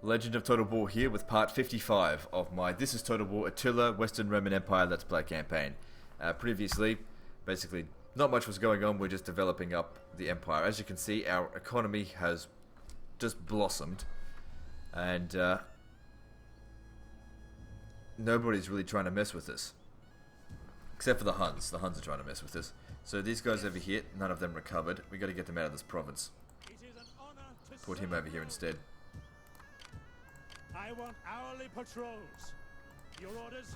Legend of Total War here with part 55 of my This is Total War Attila Western Roman Empire Let's Play campaign. Previously, basically, not much was going on, we're just developing up the empire. As you can see, our economy has just blossomed, and nobody's really trying to mess with this. Except for the Huns. The Huns are trying to mess with this. So these guys over here, none of them recovered. We got to get them out of this province. Put him over here instead. I want hourly patrols. Your orders?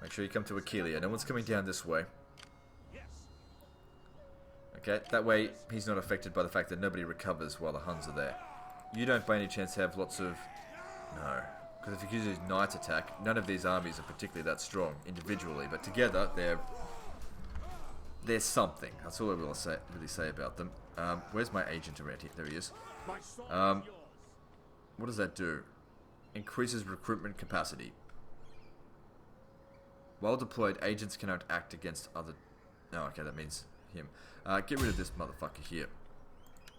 Make sure you come to Attila. No one's coming down this way. Yes. Okay, that way he's not affected by the fact that nobody recovers while the Huns are there. You don't by any chance have lots of... No. Because if you use his knight attack, none of these armies are particularly that strong individually, but together they're something. That's all I will really say about them. Where's my agent around here? There he is. What does that do? Increases recruitment capacity. While deployed, agents cannot act against other... Oh, okay, that means him. Get rid of this motherfucker here.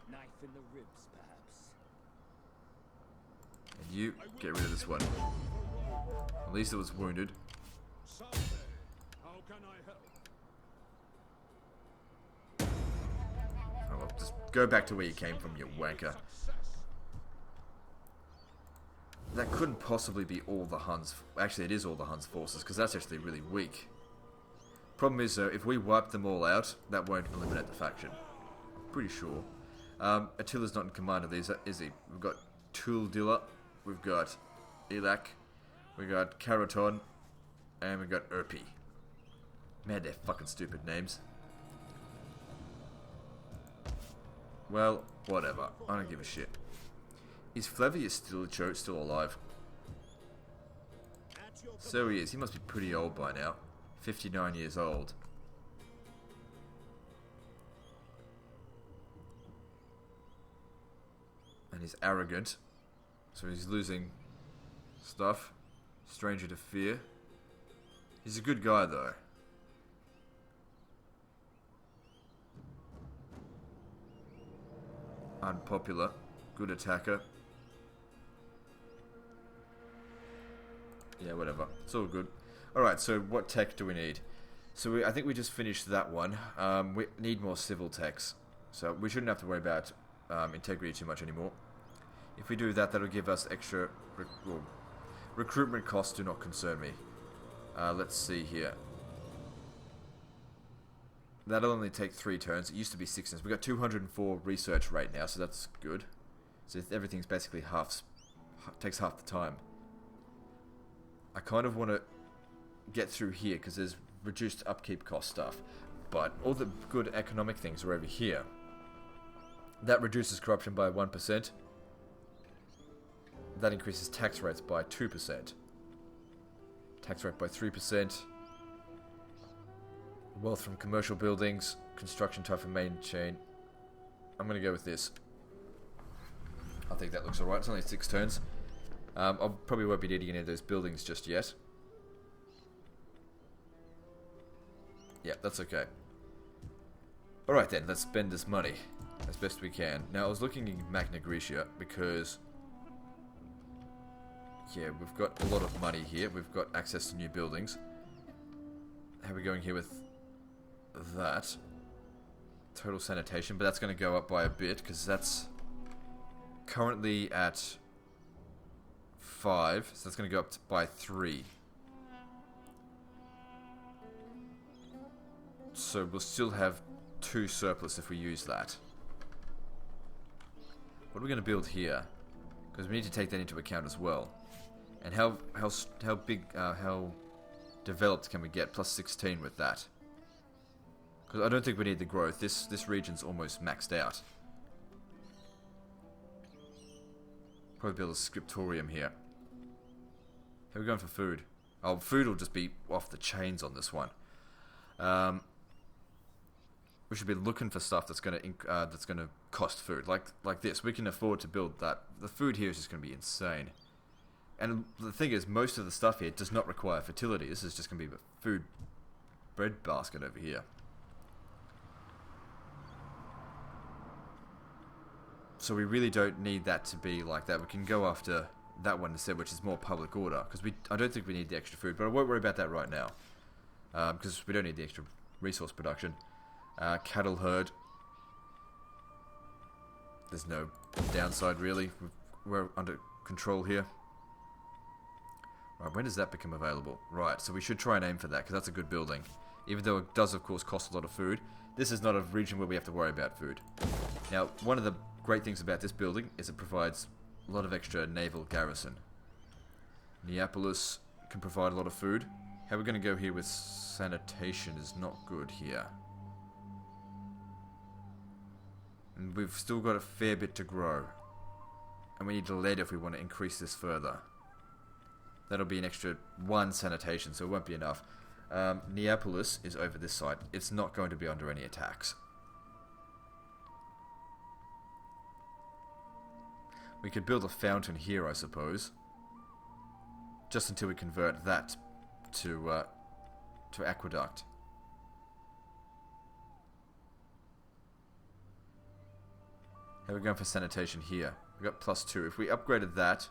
Knife in the ribs, perhaps. And you, get rid of this one. At least it was wounded. How can I help? Oh well, just go back to where you came from, you wanker. That couldn't possibly be all the Huns... Actually, it is all the Huns' forces, because that's actually really weak. Problem is, though, if we wipe them all out, that won't eliminate the faction. Pretty sure. Attila's not in command of these, is he? We've got Tuldilla, we've got Elak, we've got Karaton, and we've got Erpi. Man, they're fucking stupid names. Well, whatever. I don't give a shit. Is Flavius still alive? So he is. He must be pretty old by now. 59 years old. And he's arrogant. So he's losing stuff. Stranger to fear. He's a good guy though. Unpopular. Good attacker. Yeah, whatever. It's all good. Alright, so what tech do we need? So I think we just finished that one. We need more civil techs. So we shouldn't have to worry about integrity too much anymore. If we do that, that'll give us extra... recruitment costs do not concern me. Let's see here. That'll only take 3 turns. It used to be 6 turns. We've got 204 research rate now, so that's good. So everything's basically takes half the time. I kind of want to get through here because there's reduced upkeep cost stuff, but all the good economic things are over here. That reduces corruption by 1%. That increases tax rates by 2%. Tax rate by 3%. Wealth from commercial buildings. Construction type of main chain. I'm going to go with this. I think that looks alright. It's only 6 turns. I probably won't be needing any of those buildings just yet. Yeah, that's okay. Alright then, let's spend this money as best we can. Now, I was looking in Magna Graecia because... yeah, we've got a lot of money here. We've got access to new buildings. How are we going here with that? Total sanitation, but that's going to go up by a bit because that's currently at 5, so that's going to go up by 3. So we'll still have 2 surplus if we use that. What are we going to build here? Because we need to take that into account as well. And how big, how developed can we get? Plus 16 with that. Because I don't think we need the growth. This region's almost maxed out. Probably build a scriptorium here. How are we going for food? Oh, food will just be off the chains on this one. We should be looking for stuff that's gonna cost food, like this. We can afford to build that. The food here is just gonna be insane. And the thing is, most of the stuff here does not require fertility. This is just gonna be a food bread basket over here. So we really don't need that to be like that. We can go after that one instead, which is more public order. Because I don't think we need the extra food, but I won't worry about that right now. Because we don't need the extra resource production. Cattle herd. There's no downside really. We're under control here. Right, when does that become available? Right, so we should try and aim for that, because that's a good building. Even though it does, of course, cost a lot of food. This is not a region where we have to worry about food. Now, one of the great things about this building is it provides a lot of extra naval garrison. Neapolis can provide a lot of food. How we're going to go here with sanitation is not good here. And we've still got a fair bit to grow. And we need lead if we want to increase this further. That'll be an extra 1 sanitation, so it won't be enough. Neapolis is over this side. It's not going to be under any attacks. We could build a fountain here, I suppose. Just until we convert that to aqueduct. How are we going for sanitation here? We got +2. If we upgraded that...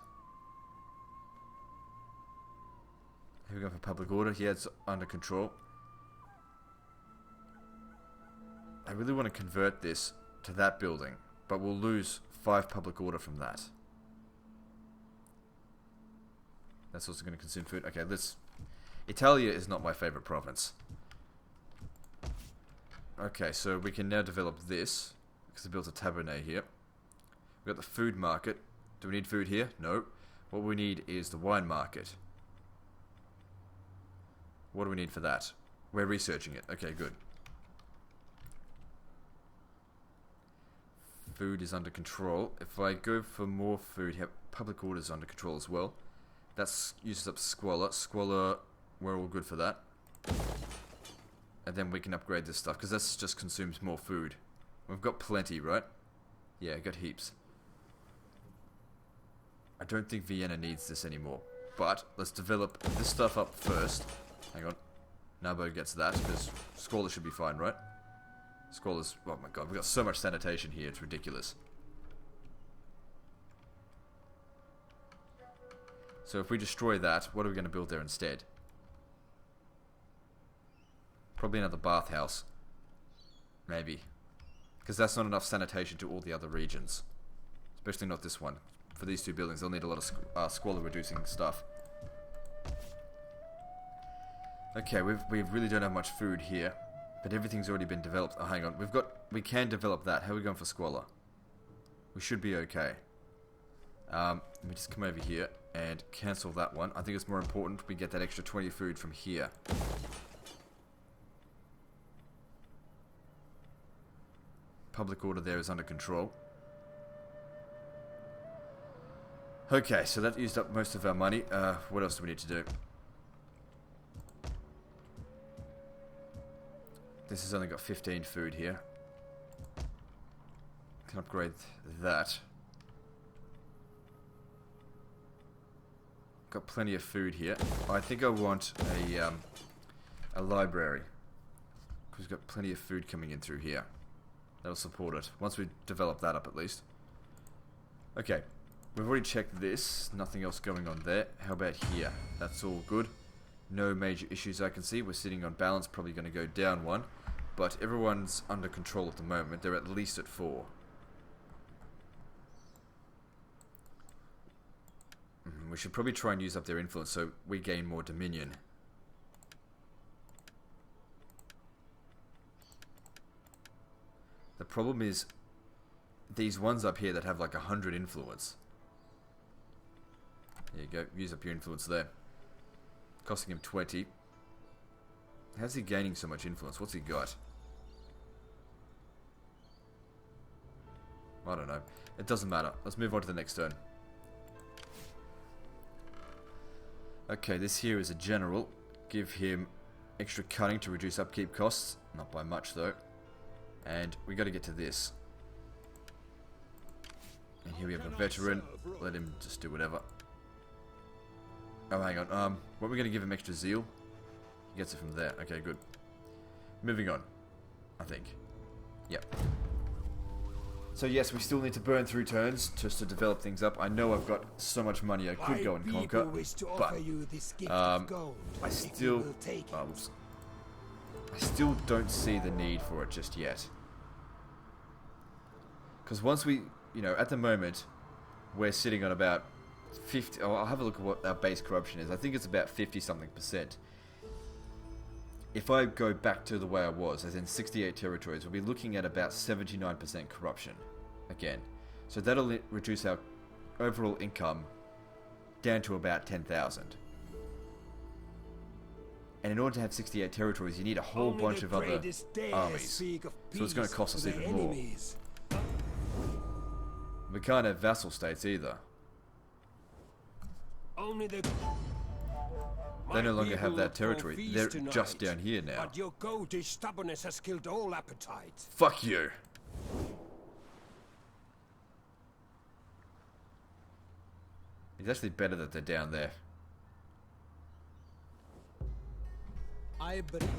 Here we go for public order. Yeah, it's under control. I really want to convert this to that building, but we'll lose 5 public order from that. That's also going to consume food. Okay, let's... Italia is not my favorite province. Okay, so we can now develop this, because I built a tabernet here. We've got the food market. Do we need food here? No. What we need is the wine market. What do we need for that? We're researching it. Okay, good. Food is under control. If I go for more food here, public order is under control as well. That uses up squalor. Squalor, we're all good for that. And then we can upgrade this stuff, because this just consumes more food. We've got plenty, right? Yeah, got heaps. I don't think Vienna needs this anymore. But, let's develop this stuff up first. Hang on. Nabo gets that, because Squalor should be fine, right? Squalor's... Oh my god, we've got so much sanitation here, it's ridiculous. So if we destroy that, what are we going to build there instead? Probably another bathhouse. Maybe. Because that's not enough sanitation to all the other regions. Especially not this one. For these 2 buildings, they'll need a lot of squalor reducing stuff. Okay, we really don't have much food here, but everything's already been developed. Oh, hang on, we can develop that. How are we going for squalor? We should be okay. Let me just come over here and cancel that one. I think it's more important we get that extra 20 food from here. Public order there is under control. Okay, so that used up most of our money. What else do we need to do? This has only got 15 food here. Can upgrade that. Got plenty of food here. I think I want a library. Because we've got plenty of food coming in through here. That'll support it. Once we develop that up at least. Okay. We've already checked this. Nothing else going on there. How about here? That's all good. No major issues I can see. We're sitting on balance. Probably going to go down 1. But everyone's under control at the moment. They're at least at 4. We should probably try and use up their influence so we gain more dominion. The problem is these ones up here that have like 100 influence. There you go. Use up your influence there. Costing him 20. How's he gaining so much influence? What's he got? I don't know. It doesn't matter. Let's move on to the next turn. Okay, this here is a general. Give him extra cunning to reduce upkeep costs. Not by much though. And we got to get to this. And here we have a veteran. Let him just do whatever. Oh, hang on. What are we going to give him extra zeal? He gets it from there. Okay, good. Moving on. I think. Yep. So yes, we still need to burn through turns just to develop things up. I know I've got so much money I could go and conquer, but I still don't see the need for it just yet. Because once we, at the moment, we're sitting on about 50. Oh, I'll have a look at what our base corruption is. I think it's about 50-something%. If I go back to the way I was, as in 68 territories, we'll be looking at about 79% corruption again. So that'll reduce our overall income down to about 10,000. And in order to have 68 territories, you need a whole bunch of other armies. So it's going to cost us even more. We can't have vassal states either. They no longer have that territory. They're just down here now. But your goatish stubbornness has killed all appetite. Fuck you. It's actually better that they're down there. I believe.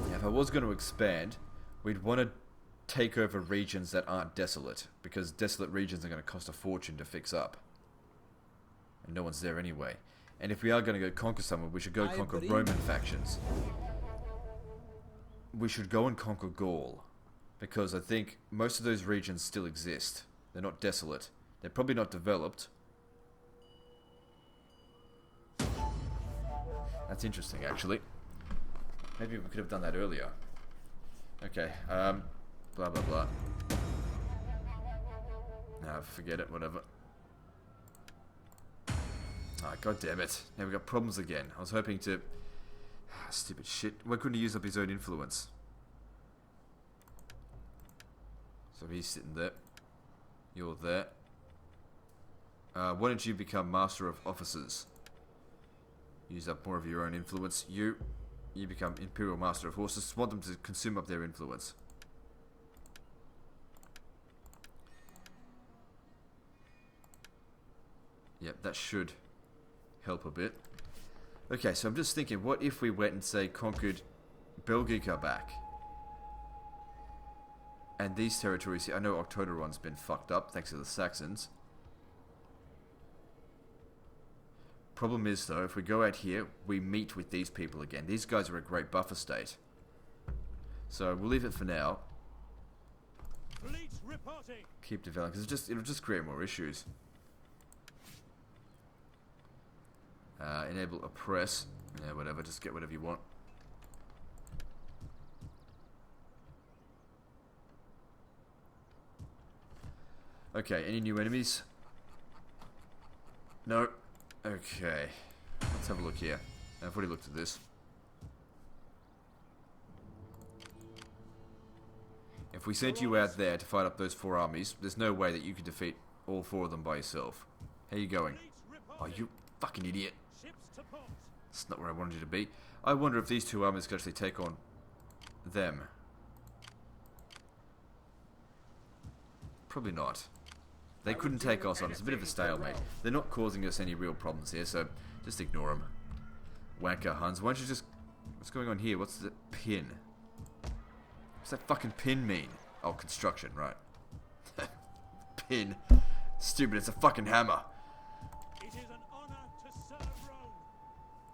Yeah, if I was going to expand, we'd want to take over regions that aren't desolate, because desolate regions are going to cost a fortune to fix up. And no one's there anyway. And if we are going to go conquer someone, we should go conquer Roman factions. We should go and conquer Gaul, because I think most of those regions still exist. They're not desolate. They're probably not developed. That's interesting, actually. Maybe we could have done that earlier. Okay, blah blah blah. Nah, forget it, whatever. Ah, god damn it. Now we got problems again. I was hoping to... stupid shit. Why couldn't he use up his own influence? So he's sitting there. You're there. Why don't you become Master of Officers? Use up more of your own influence. You become Imperial Master of Horses. Want them to consume up their influence. Yep, that should help a bit. Okay, so I'm just thinking, what if we went and, say, conquered Belgica back? And these territories here, I know Octoteron's been fucked up, thanks to the Saxons. Problem is, though, if we go out here, we meet with these people again. These guys are a great buffer state. So, we'll leave it for now. Keep developing, because it'll just create more issues. Enable oppress. Yeah, whatever, just get whatever you want. Okay, any new enemies? No. Okay. Let's have a look here. I've already looked at this. If we sent you out there to fight up those 4 armies, there's no way that you could defeat all 4 of them by yourself. How you going? Oh, you fucking idiot. That's not where I wanted you to be. I wonder if these 2 armies could actually take on them. Probably not. They couldn't take us on. It's a bit of a stalemate. They're not causing us any real problems here, so just ignore them. Wanker Huns. Why don't you just... What's going on here? What's the pin? What's that fucking pin mean? Oh, construction, right. Pin. Stupid, it's a fucking hammer.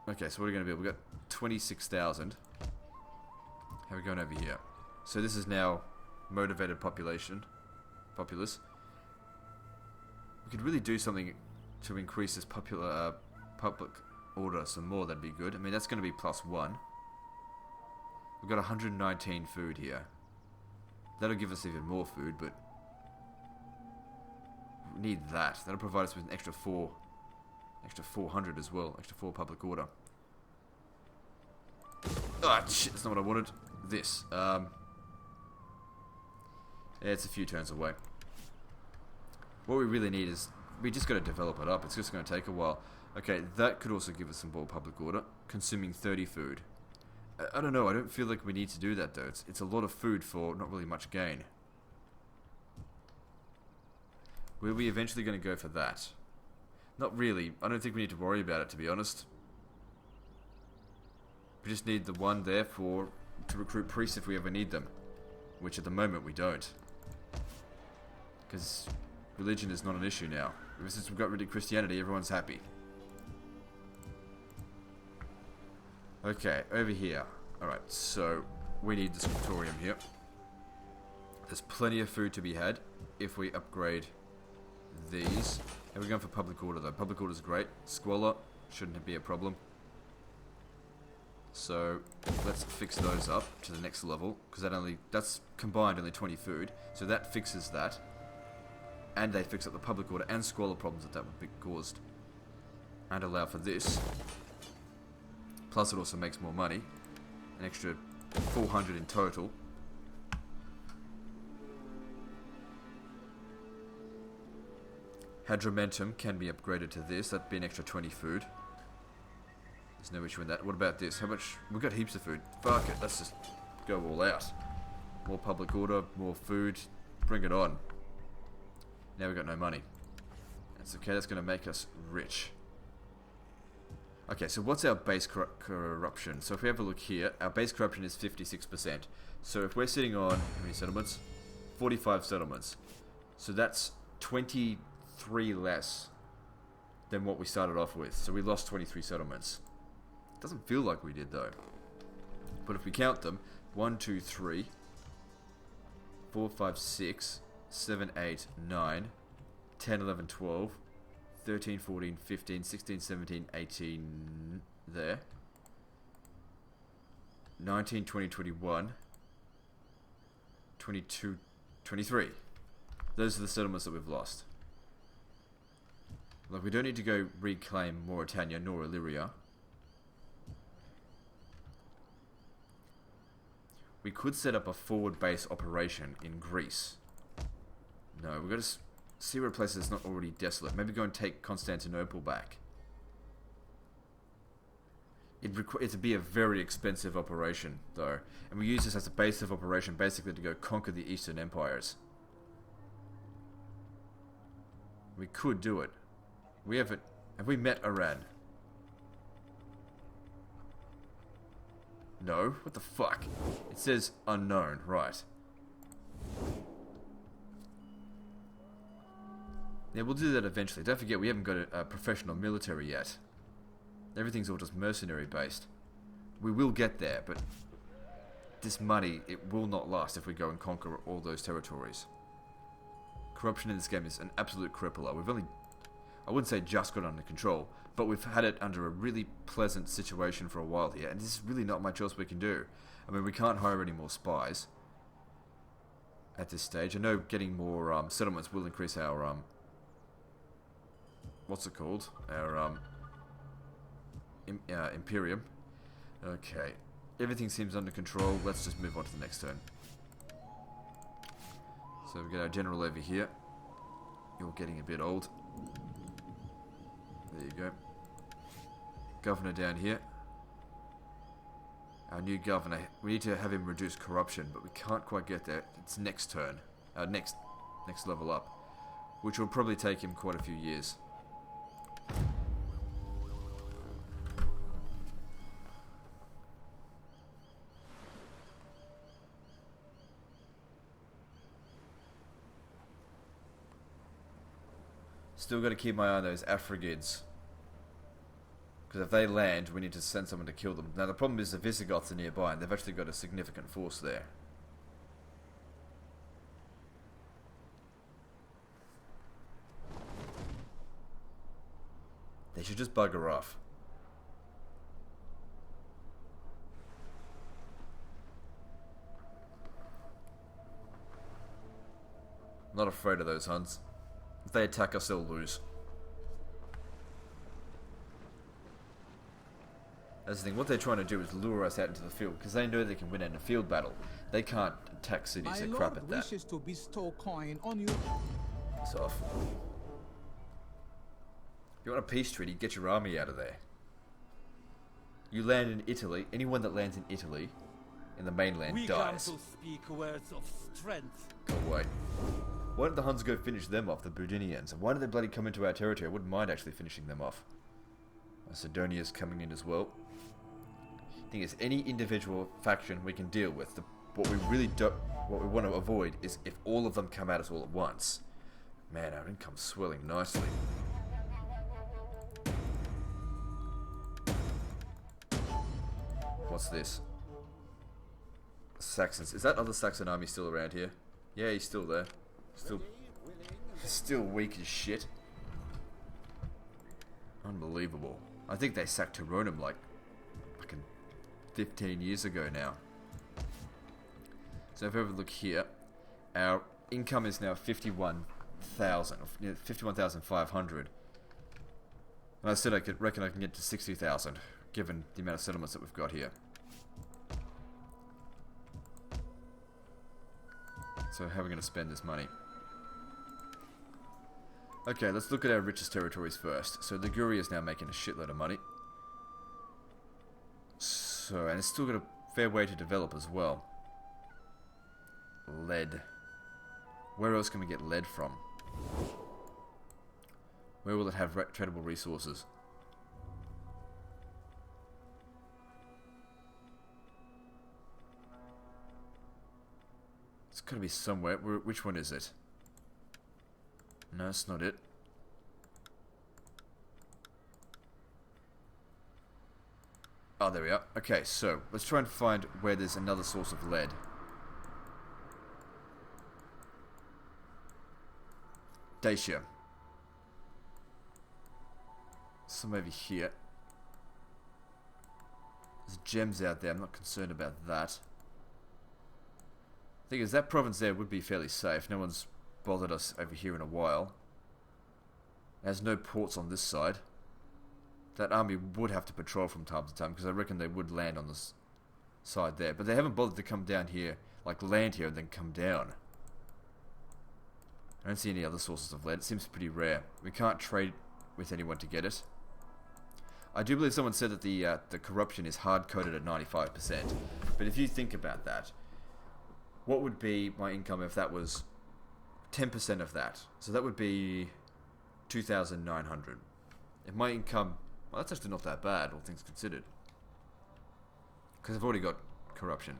Okay, so what are we going to do? We've got 26,000. How are we going over here? So this is now motivated populace. We could really do something to increase this public order some more. That'd be good. I mean, that's going to be +1. We've got 119 food here. That'll give us even more food, but we need that. That'll provide us with an extra 400 as well. Extra 4 public order. Ah, shit, that's not what I wanted. This. Yeah, it's a few turns away. What we really need is, we just got to develop it up. It's just going to take a while. Okay, that could also give us some more public order. Consuming 30 food. I don't know, I don't feel like we need to do that though. It's a lot of food for not really much gain. Were we eventually going to go for that? Not really. I don't think we need to worry about it, to be honest. We just need the one there to recruit priests if we ever need them. Which at the moment we don't. Because religion is not an issue now. Ever since we got rid of Christianity, everyone's happy. Okay, over here. Alright, so we need the scriptorium here. There's plenty of food to be had if we upgrade these. And we're going for public order though. Public order is great. Squalor shouldn't be a problem. So let's fix those up to the next level, because that's combined only 20 food. So that fixes that. And they fix up the public order and squalor problems that would be caused. And allow for this. Plus it also makes more money. An extra 400 in total. Hadromentum can be upgraded to this. That'd be an extra 20 food. There's no issue in that. What about this? How much? We've got heaps of food. Fuck it. Let's just go all out. More public order, more food. Bring it on. Now we've got no money. That's okay. That's going to make us rich. Okay, so what's our base corruption? So if we have a look here, our base corruption is 56%. So if we're sitting on, how many settlements? 45 settlements. So that's 23 less than what we started off with. So we lost 23 settlements. Doesn't feel like we did though. But if we count them, 1, 2, 3, 4, 5, 6, 7, 8, 9, 10, 11, 12, 13, 14, 15, 16, 17, 18 there. 19, 20, 21, 22, 23. Those are the settlements that we've lost. Like, we don't need to go reclaim Mauritania nor Illyria. We could set up a forward base operation in Greece. No, we've got to see where a place that's not already desolate. Maybe go and take Constantinople back. It'd be a very expensive operation, though. And we use this as a base of operation, basically to go conquer the Eastern Empires. We could do it. We haven't... Have we met Iran? No? What the fuck? It says unknown, right. Yeah, we'll do that eventually. Don't forget, we haven't got a professional military yet. Everything's all just mercenary based. We will get there, but this money, it will not last if we go and conquer all those territories. Corruption in this game is an absolute crippler. We've only, I wouldn't say just got under control, but we've had it under a really pleasant situation for a while here, and there's really not much else we can do. I mean, we can't hire any more spies at this stage. I know getting more settlements will increase our, what's it called? Our, Imperium. Okay. Everything seems under control. Let's just move on to the next turn. So we've got our general over here. You're getting a bit old. There you go. Governor down here. Our new governor. We need to have him reduce corruption, but we can't quite get there. It's next turn. Next level up. Which will probably take him quite a few years. Still got to keep my eye on those Afrigids. Because if they land, we need to send someone to kill them. Now the problem is the Visigoths are nearby, and they've actually got a significant force there. They should just bugger off. I'm not afraid of those Huns. If they attack us, they'll lose. That's the thing. What they're trying to do is lure us out into the field, because they know they can win in a field battle. They can't attack cities. They're crap at that. Wishes to bestow coin on you. It's off. If you want a peace treaty, get your army out of there. You land in Italy. Anyone that lands in Italy, in the mainland, dies. We come to speak words of strength. Go away. Why don't the Huns go finish them off, the Budinians? Why don't they bloody come into our territory? I wouldn't mind actually finishing them off. Macedonia's coming in as well. The thing is, any individual faction we can deal with. What we really don't, what we want to avoid is if all of them come at us all at once. Man, our income's swelling nicely. What's this? Saxons. Is that other Saxon army still around here? Yeah, he's still there. Still weak as shit. Unbelievable. I think they sacked Turonum like fucking 15 years ago now. So if I ever look here, our income is now 51,000, 51,500. And I said I could reckon I can get to 60,000, given the amount of settlements that we've got here. So how are we going to spend this money? Okay, let's look at our richest territories first. So Liguria is now making a shitload of money. So, and it's still got a fair way to develop as well. Lead. Where else can we get lead from? Where will it have tradable resources? It's gotta be somewhere. Which one is it? No, it's not it. Oh, there we are. Okay, so let's try and find where there's another source of lead. Dacia. Some over here. There's gems out there. I'm not concerned about that. Thing is, that province there would be fairly safe. No one's bothered us over here in a while. It has no ports on this side. That army would have to patrol from time to time, because I reckon they would land on this side there. But they haven't bothered to come down here, like land here and then come down. I don't see any other sources of lead. It seems pretty rare. We can't trade with anyone to get it. I do believe someone said that the corruption is hard-coded at 95%. But if you think about that, what would be my income if that was 10% of that? So that would be 2,900. If my income... Well, that's actually not that bad, all things considered. Because I've already got corruption.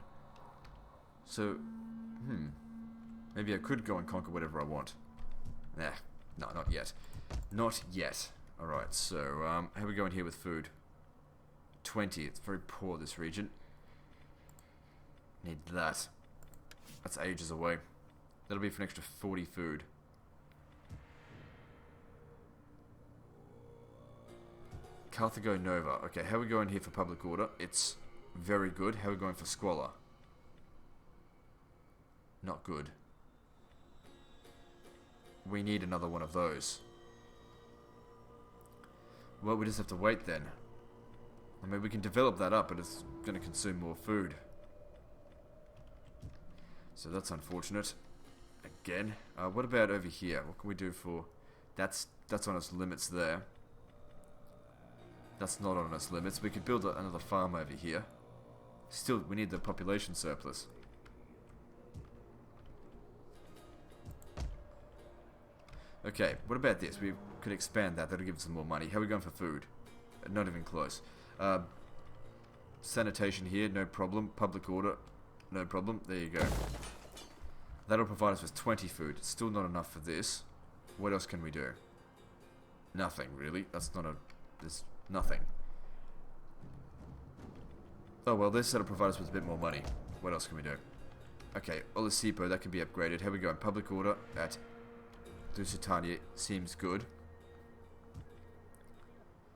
So, maybe I could go and conquer whatever I want. Nah, no, not yet. Not yet. Alright, so, how are we going here with food? 20. It's very poor, this region. Need that. That's ages away. That'll be for an extra 40 food. Carthago Nova. Okay, how are we going here for public order? It's very good. How are we going for squalor? Not good. We need another one of those. Well, we just have to wait then. I mean, we can develop that up, but it's going to consume more food. So that's unfortunate. Again. What about over here? What can we do for... That's on its limits there. That's not on its limits. We could build another farm over here. Still, we need the population surplus. Okay, what about this? We could expand that. That'll give us some more money. How are we going for food? Not even close. Sanitation here, no problem. Public order, no problem. There you go. That'll provide us with 20 food. Still not enough for this. What else can we do? Nothing, really. That's not a... There's nothing. Oh, well, this that'll provide us with a bit more money. What else can we do? Okay, Olisipo, that can be upgraded. How are we going? Public order at Lusitania seems good.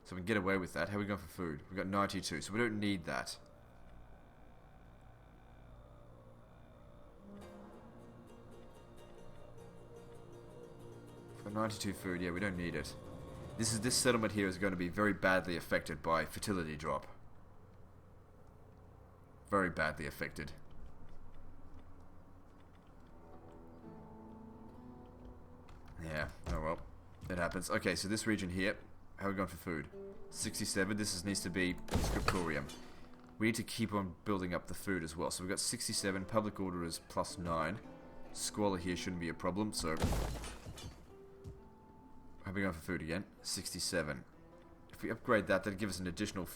So we can get away with that. How are we going for food? We've got 92, so we don't need that. For 92 food, yeah, we don't need it. This settlement here is going to be very badly affected by fertility drop. Very badly affected. Yeah, oh well. It happens. Okay, so this region here, how are we going for food? 67, needs to be scriptorium. We need to keep on building up the food as well. So we've got 67, public order is +9. Squalor here shouldn't be a problem, so... How are we going for food again? 67. If we upgrade that, that'll give us an additional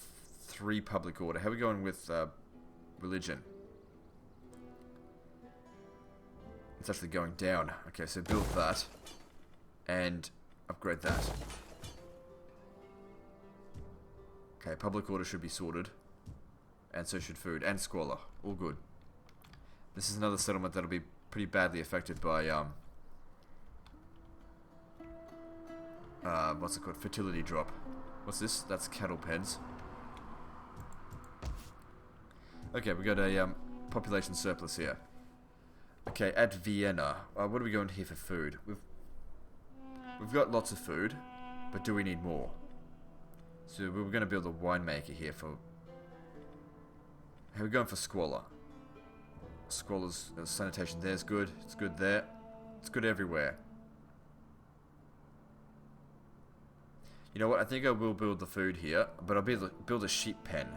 3 public order. How are we going with religion? It's actually going down. Okay, so build that. And upgrade that. Okay, public order should be sorted. And so should food. And squalor. All good. This is another settlement that'll be pretty badly affected by, what's it called? Fertility drop. What's this? That's cattle pens. Okay, we got a, population surplus here. Okay, at Vienna. What are we going here for food? We've got lots of food, but do we need more? So we were going to build a winemaker here for... How are we going for squalor? Squalor's sanitation there's good. It's good there. It's good everywhere. You know what? I think I will build the food here, but I'll build a sheep pen,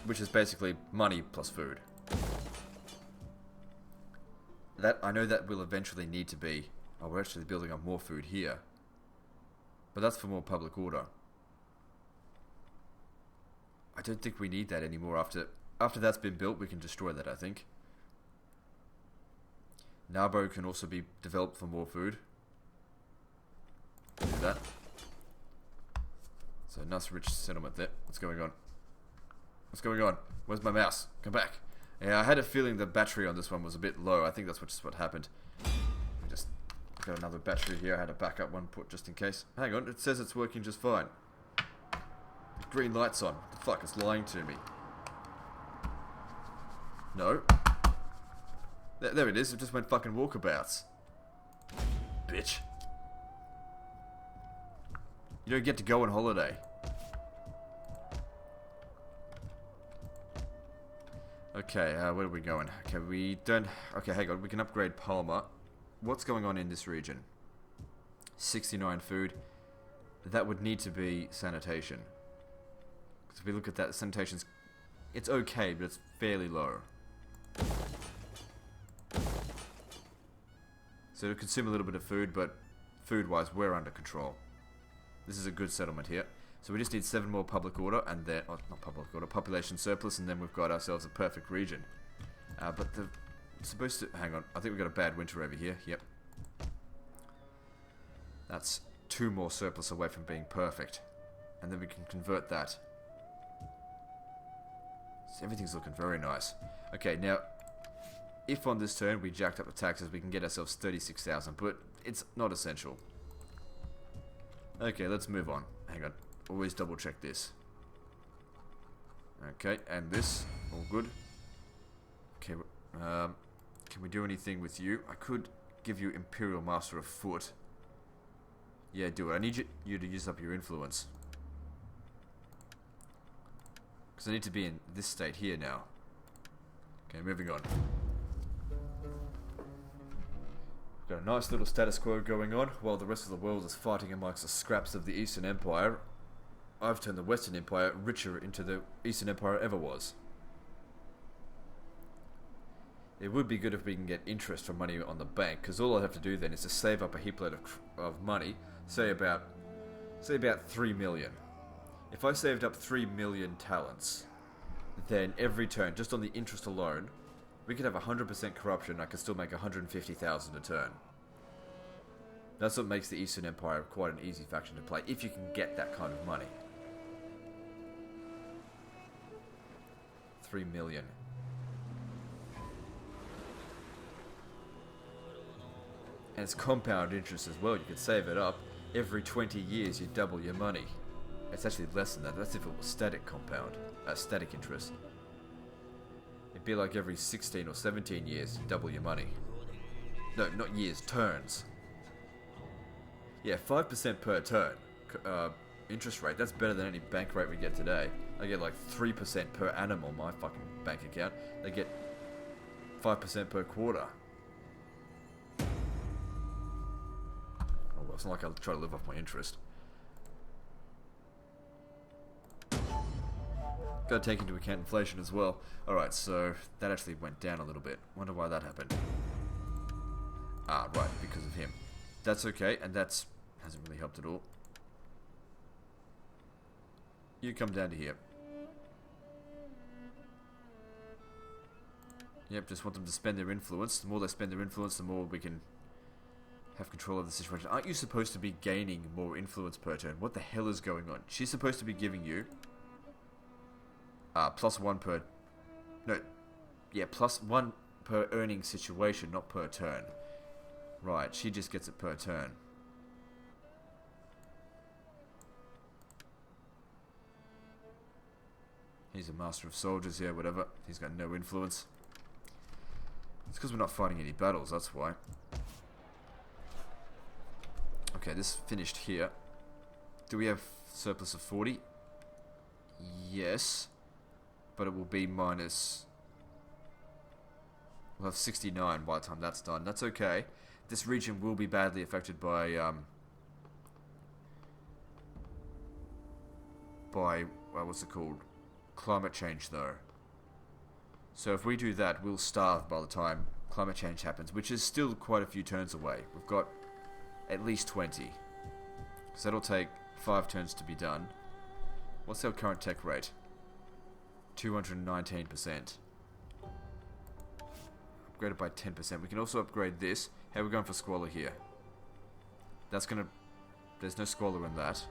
which is basically money plus food. That I know that will eventually need to be... Oh, we're actually building up more food here. But that's for more public order. I don't think we need that anymore. After that's been built, we can destroy that, I think. Narbo can also be developed for more food. Do that. So, nice rich settlement there. What's going on? What's going on? Where's my mouse? Come back. Yeah, I had a feeling the battery on this one was a bit low. I think that's just what happened. We just got another battery here. I had a backup one put just in case. Hang on, it says it's working just fine. The green light's on. What the fuck? It's lying to me. No. There it is. It just went fucking walkabouts. Bitch. You don't get to go on holiday. Okay, where are we going? Okay, we don't... Okay, hang on. We can upgrade Palmer. What's going on in this region? 69 food. That would need to be sanitation. Because if we look at that, sanitation's... It's okay, but it's fairly low. So it'll consume a little bit of food, but food-wise, we're under control. This is a good settlement here. So we just need 7 more public order, and then... Oh, not public order, population surplus, and then we've got ourselves a perfect region. But the... Supposed to... Hang on, I think we've got a bad winter over here. Yep. That's 2 more surplus away from being perfect. And then we can convert that. So everything's looking very nice. Okay, now... If on this turn we jacked up the taxes, we can get ourselves 36,000, but it's not essential. Okay, let's move on. Hang on. Always double check this. Okay, and this. All good. Okay, can we do anything with you? I could give you Imperial Master of Foot. Yeah, do it. I need you to use up your influence. Because I need to be in this state here now. Okay, moving on. Got a nice little status quo going on while the rest of the world is fighting amongst the scraps of the Eastern Empire. I've turned the Western Empire richer into the Eastern Empire ever was. It would be good if we can get interest from money on the bank, because all I have to do then is to save up a heap load of money, say about 3 million. If I saved up 3 million talents, then every turn, just on the interest alone, we could have 100% corruption and I could still make 150,000 a turn. That's what makes the Eastern Empire quite an easy faction to play, if you can get that kind of money. 3 million. And it's compound interest as well. You could save it up. Every 20 years you double your money. It's actually less than that. That's if it was static compound. Static interest. It'd be like every 16 or 17 years you double your money. No, not years, turns. Yeah, 5% per turn. Interest rate. That's better than any bank rate we get today. I get like 3% per annum on my fucking bank account. They get 5% per quarter. Oh well, it's not like I'll try to live off my interest. Gotta take into account inflation as well. Alright, so that actually went down a little bit. Wonder why that happened. Ah, right, because of him. That's okay, and that's hasn't really helped at all. You come down to here. Yep, just want them to spend their influence. The more they spend their influence, the more we can have control of the situation. Aren't you supposed to be gaining more influence per turn? What the hell is going on? She's supposed to be giving you +1 per... No. Yeah, +1 per earning situation, not per turn. Right, she just gets it per turn. He's a master of soldiers, yeah, whatever. He's got no influence. It's because we're not fighting any battles, that's why. Okay, this finished here. Do we have surplus of 40? Yes. But it will be minus... We'll have 69 by the time that's done. That's okay. This region will be badly affected by what's it called? Climate change, though. So if we do that, we'll starve by the time climate change happens, which is still quite a few turns away. We've got at least 20. So that'll take 5 turns to be done. What's our current tech rate? 219%. Upgraded by 10%. We can also upgrade this. How are we going for Squalor here? That's gonna... There's no Squalor in that.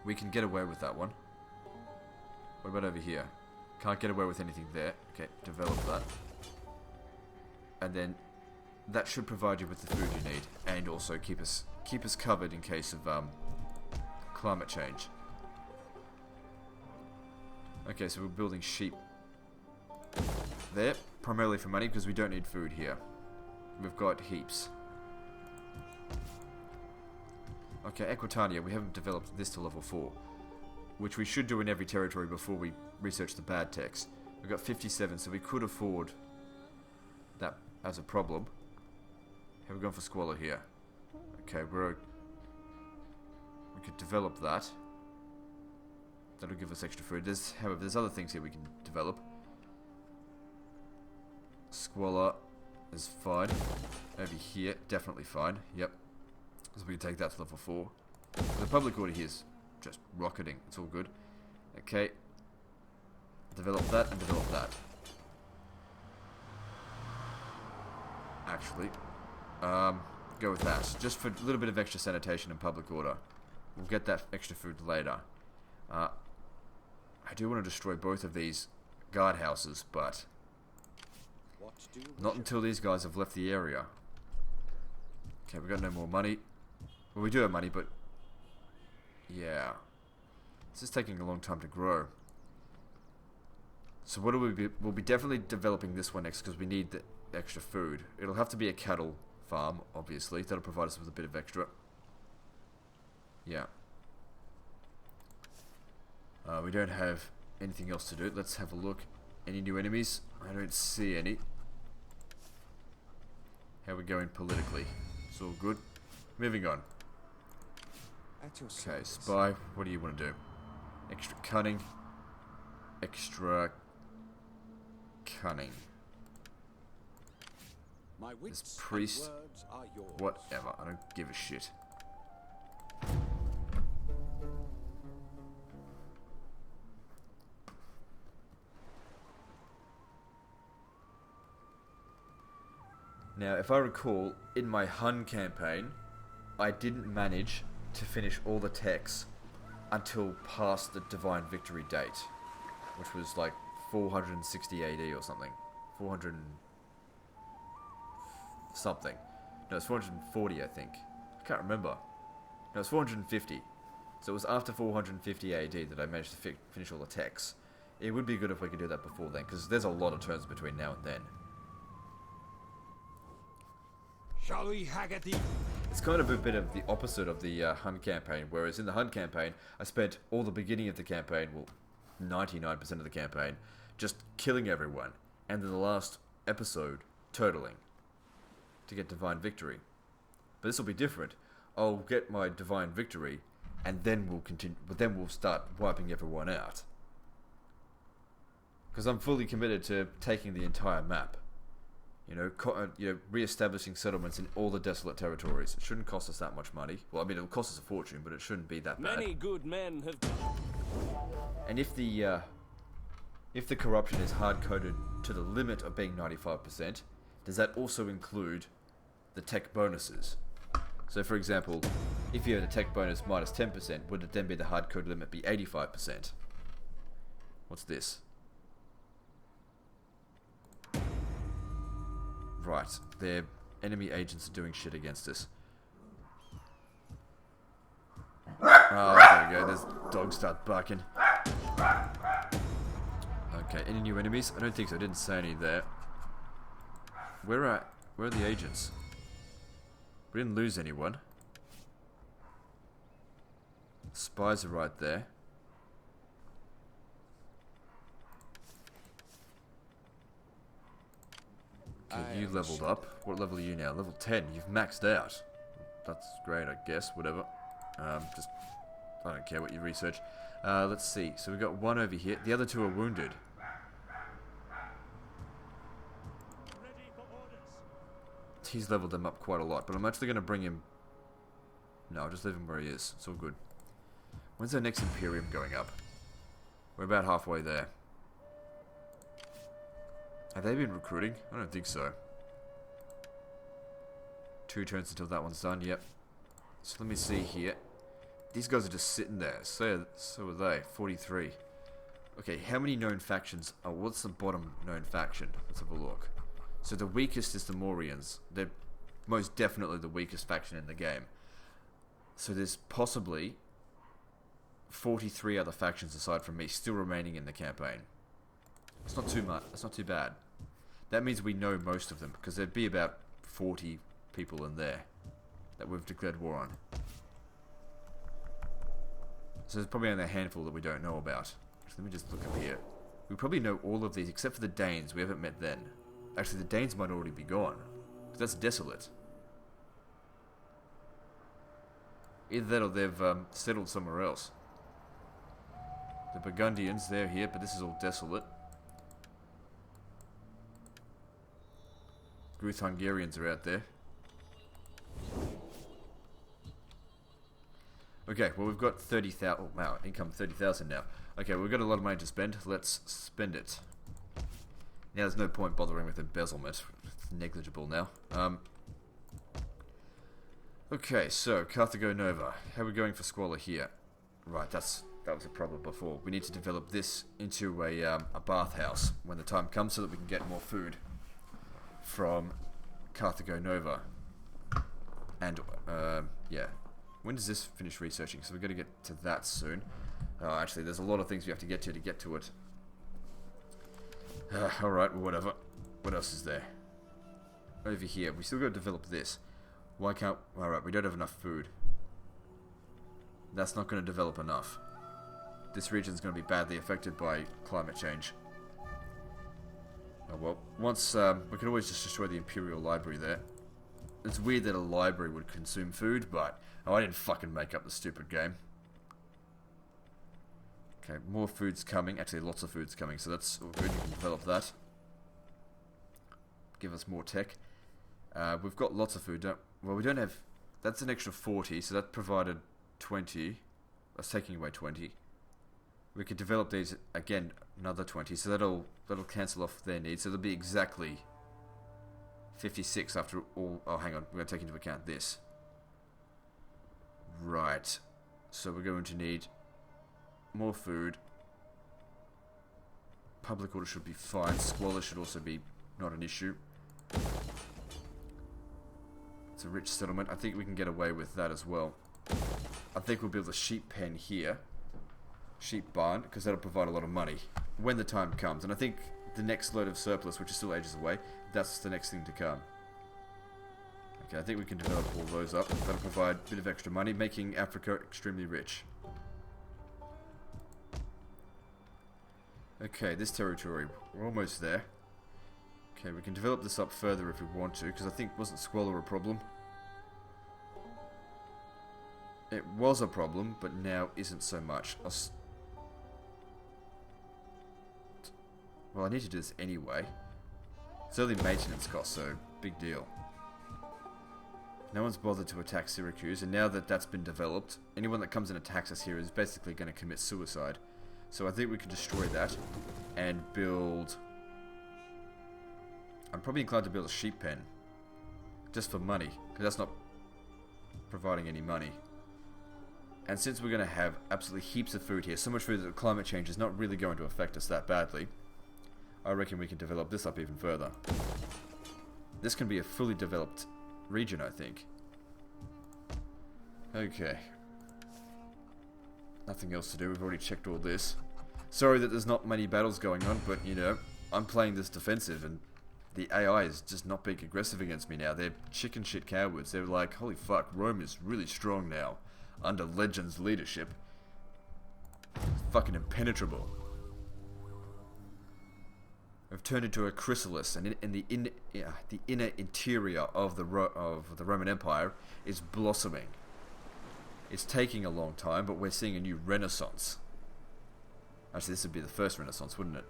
We can get away with that one. What about over here? Can't get away with anything there. Okay, develop that. And then that should provide you with the food you need, and also keep us covered in case of climate change. Okay, so we're building sheep there, primarily for money because we don't need food here. We've got heaps. Okay, Equitania, we haven't developed this to level 4. Which we should do in every territory before we research the bad techs. We've got 57, so we could afford that as a problem. Have we gone for Squalor here? Okay, we could develop that. That'll give us extra food. However, there's other things here we can develop. Squalor is fine. Over here, definitely fine. Yep. So we can take that to level 4. The public order here is just rocketing. It's all good. Okay. Develop that and develop that. Actually, go with that. Just for a little bit of extra sanitation and public order. We'll get that extra food later. I do want to destroy both of these guardhouses, but not until these guys have left the area. Okay, we've got no more money. Well, we do have money, but yeah, this is taking a long time to grow. So what do we be? We'll be definitely developing this one next because we need the extra food. It'll have to be a cattle farm, obviously. That'll provide us with a bit of extra. Yeah. We don't have anything else to do. Let's have a look. Any new enemies? I don't see any. How are we going politically? It's all good. Moving on. Okay, spy. What do you want to do? Extra cunning. Extra cunning. My This wits priest. and words are yours. Whatever. I don't give a shit. Now, if I recall, in my Hun campaign, I didn't manage to finish all the techs until past the Divine Victory date, which was like 460 AD or something. 400 and something. No, it's 440, I think. I can't remember. No, it's 450. So it was after 450 AD that I managed to finish all the techs. It would be good if we could do that before then, because there's a lot of turns between now and then. Shall we hag at the... It's kind of a bit of the opposite of the Hun campaign, whereas in the Hun campaign, I spent all the beginning of the campaign, well, 99% of the campaign, just killing everyone, and then the last episode, turtling, to get Divine Victory. But this will be different. I'll get my Divine Victory, and then we'll continue, but then we'll start wiping everyone out. Because I'm fully committed to taking the entire map. You know, re-establishing settlements in all the desolate territories. It shouldn't cost us that much money. Well, I mean, it'll cost us a fortune, but it shouldn't be that bad. Many good men have. And if the corruption is hard-coded to the limit of being 95%, does that also include the tech bonuses. So for example, if you had a tech bonus minus 10%, would it then be the hardcode limit be 85%? What's this? Right, their enemy agents are doing shit against us. Oh, there we go, there's dogs start barking. Okay, any new enemies? I don't think so, I didn't say any there. Where are the agents? We didn't lose anyone. Spies are right there. Okay, you leveled up. What level are you now? Level 10. You've maxed out. That's great, I guess. Whatever. Just, I don't care what you research. Let's see. So we've got one over here. The other two are wounded. Ready for orders. He's leveled them up quite a lot, but I'm actually going to bring him... No, I'll just leave him where he is. It's all good. When's our next Imperium going up? We're about halfway there. Have they been recruiting? I don't think so. 2 turns until that one's done, yep. So let me see here. These guys are just sitting there. So are they. 43. Okay, how many known factions? Oh, what's the bottom known faction? Let's have a look. So the weakest is the Morians. They're most definitely the weakest faction in the game. So there's possibly 43 other factions aside from me still remaining in the campaign. It's not too much. It's not too bad. That means we know most of them, because there'd be about 40 people in there that we've declared war on. So there's probably only a handful that we don't know about. So let me just look up here. We probably know all of these, except for the Danes. We haven't met them. Actually, the Danes might already be gone. Because that's desolate. Either that or they've settled somewhere else. The Burgundians, they're here, but this is all desolate. Gruth Hungarians are out there. Okay, well we've got 30,000. Oh wow, income 30,000 now. Okay, we've got a lot of money to spend. Let's spend it. Now there's no point bothering with embezzlement. It's negligible now. Okay, so Carthago Nova. How are we going for squalor here? Right, that was a problem before. We need to develop this into a bathhouse when the time comes, so that we can get more food from Carthago Nova. And yeah. When does this finish researching? So we're going to get to that soon. Actually, there's a lot of things we have to get to it. Alright, well, whatever. What else is there? Over here, we still got to develop this. Why can't... Alright, we don't have enough food. That's not going to develop enough. This region's going to be badly affected by climate change. Oh well, once... we can always just destroy the Imperial Library there. It's weird that a library would consume food, but... Oh, I didn't fucking make up the stupid game. Okay, more food's coming. Actually, lots of food's coming, so that's all good. You can develop that. Give us more tech. We've got lots of food. Well, we don't have... That's an extra 40, so that provided 20. That's taking away 20. We could develop these again, another 20, so that'll cancel off their needs. So there'll be exactly 56 after all... Oh, hang on. We're going to take into account this. Right. So we're going to need more food. Public order should be fine. Squalor should also be not an issue. It's a rich settlement. I think we can get away with that as well. I think we'll build a sheep pen here. Sheep barn, because that'll provide a lot of money when the time comes. And I think the next load of surplus, which is still ages away, that's the next thing to come. Okay, I think we can develop all those up. That'll provide a bit of extra money, making Africa extremely rich. Okay, this territory, we're almost there. Okay, we can develop this up further if we want to, because I think, wasn't squalor a problem? It was a problem, but now isn't so much. Well, I need to do this anyway. It's only maintenance costs, so big deal. No one's bothered to attack Syracuse, and now that that's been developed, anyone that comes and attacks us here is basically going to commit suicide. So I think we can destroy that and build... I'm probably inclined to build a sheep pen. just for money, because that's not providing any money. And since we're going to have absolutely heaps of food here, so much food that climate change is not really going to affect us that badly, I reckon we can develop this up even further. This can be a fully developed region, I think. Okay. Nothing else to do, we've already checked all this. Sorry that there's not many battles going on, but, you know, I'm playing this defensive, and the AI is just not being aggressive against me now. They're chicken shit cowards. They're like, holy fuck, Rome is really strong now, under Legend's leadership. Fucking impenetrable. We've turned into a chrysalis, and the inner interior of the Roman Empire is blossoming. It's taking a long time, but we're seeing a new renaissance. Actually, this would be the first renaissance, wouldn't it?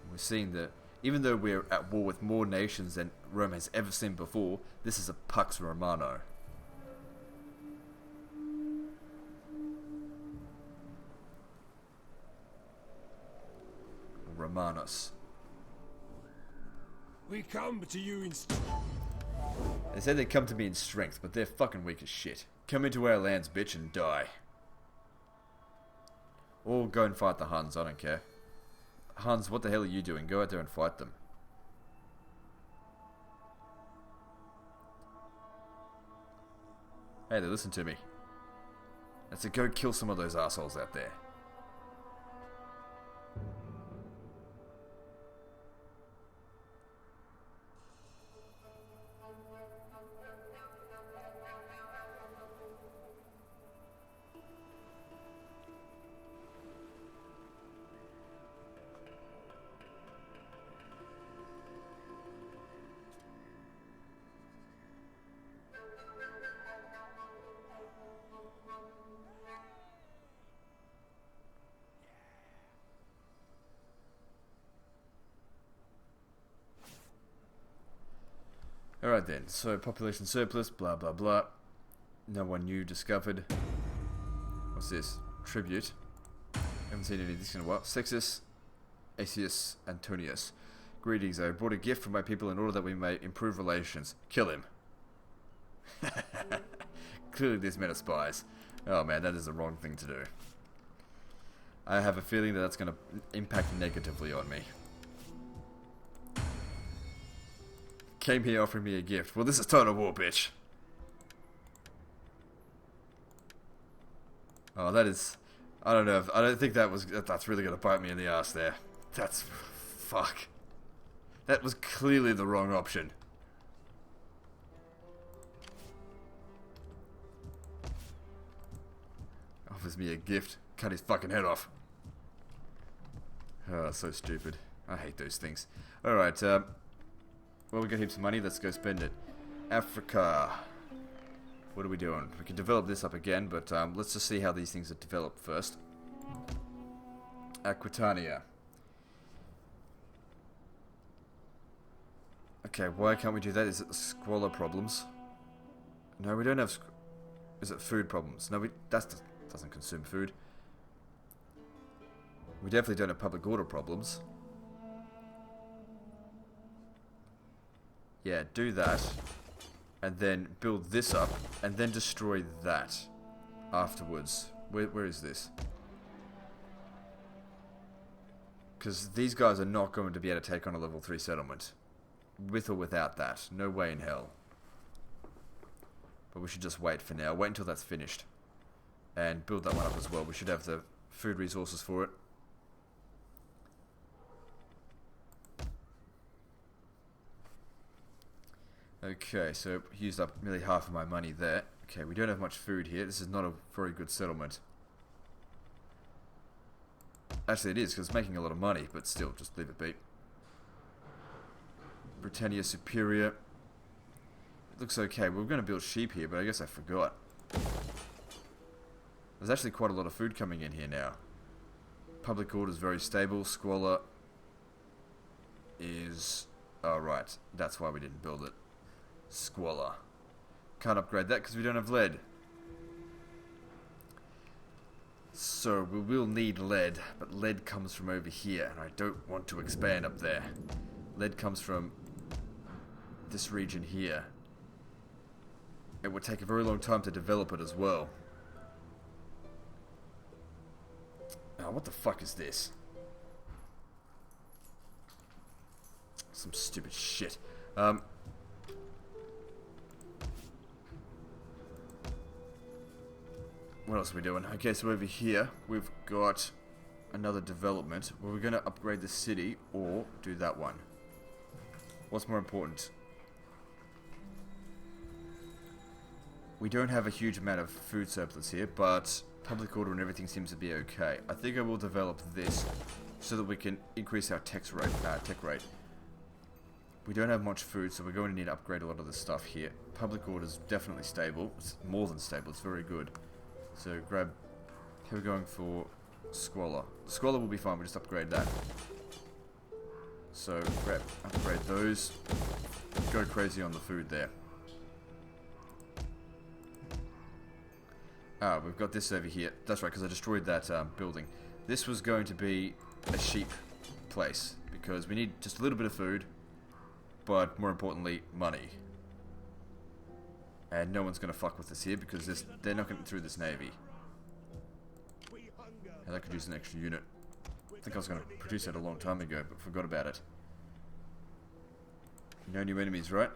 We're seeing that even though we're at war with more nations than Rome has ever seen before, this is a Pax Romano. Romanus. We come to you in They said they'd come to me in strength, but they're fucking weak as shit. Come into our lands, bitch, and die. Or go and fight the Huns, I don't care. Huns, what the hell are you doing? Go out there and fight them. Hey, they listen to me. Let's go kill some of those assholes out there. Alright then, so population surplus, blah blah blah. No one new discovered. What's this? Tribute. Haven't seen any of this in a while. Sextus, Aetius, Antonius. Greetings, I brought a gift for my people in order that we may improve relations. Kill him. Clearly these men are spies. Oh man, that is the wrong thing to do. I have a feeling that that's going to impact negatively on me. Came here offering me a gift. Well, this is total war, bitch. Oh, that is... I don't know. I don't think that's really going to bite me in the ass there. That's... Fuck. That was clearly the wrong option. Offers me a gift. Cut his fucking head off. Oh, so stupid. I hate those things. Alright, well, we got heaps of money, let's go spend it. Africa. What are we doing? We can develop this up again, but let's just see how these things are developed first. Aquitania. Okay, why can't we do that? Is it the squalor problems? No, we don't have... Is it food problems? No, that doesn't consume food. We definitely don't have public order problems. Yeah, do that, and then build this up, and then destroy that afterwards. Where is this? Because these guys are not going to be able to take on a level 3 settlement. With or without that. No way in hell. But we should just wait for now. Wait until that's finished. And build that one up as well. We should have the food resources for it. Okay, so used up nearly half of my money there. Okay, we don't have much food here. This is not a very good settlement. Actually, it is, because it's making a lot of money, but still, just leave it be. Britannia Superior. It looks okay. We were going to build sheep here, but I guess I forgot. There's actually quite a lot of food coming in here now. Public order is very stable. Squalor is... Oh, right. That's why we didn't build it. Squalor. Can't upgrade that because we don't have lead. So we will need lead, but lead comes from over here, and I don't want to expand up there. Lead comes from this region here. It would take a very long time to develop it as well. Oh, what the fuck is this? Some stupid shit. What else are we doing? Okay, so over here, we've got another development. Well, we're going to upgrade the city or do that one. What's more important? We don't have a huge amount of food surplus here, but public order and everything seems to be okay. I think I will develop this so that we can increase our tech rate. We don't have much food, so we're going to need to upgrade a lot of the stuff here. Public order is definitely stable. It's more than stable. It's very good. So grab... Here we're going for Squalor. Squalor will be fine. We'll just upgrade that. So upgrade those. Go crazy on the food there. Ah, we've got this over here. That's right, because I destroyed that building. This was going to be a sheep place, because we need just a little bit of food, but more importantly, money. And no one's going to fuck with us here, because they're not getting through this navy. And that could use an extra unit. I think I was going to produce that a long time ago, but forgot about it. No new enemies, right?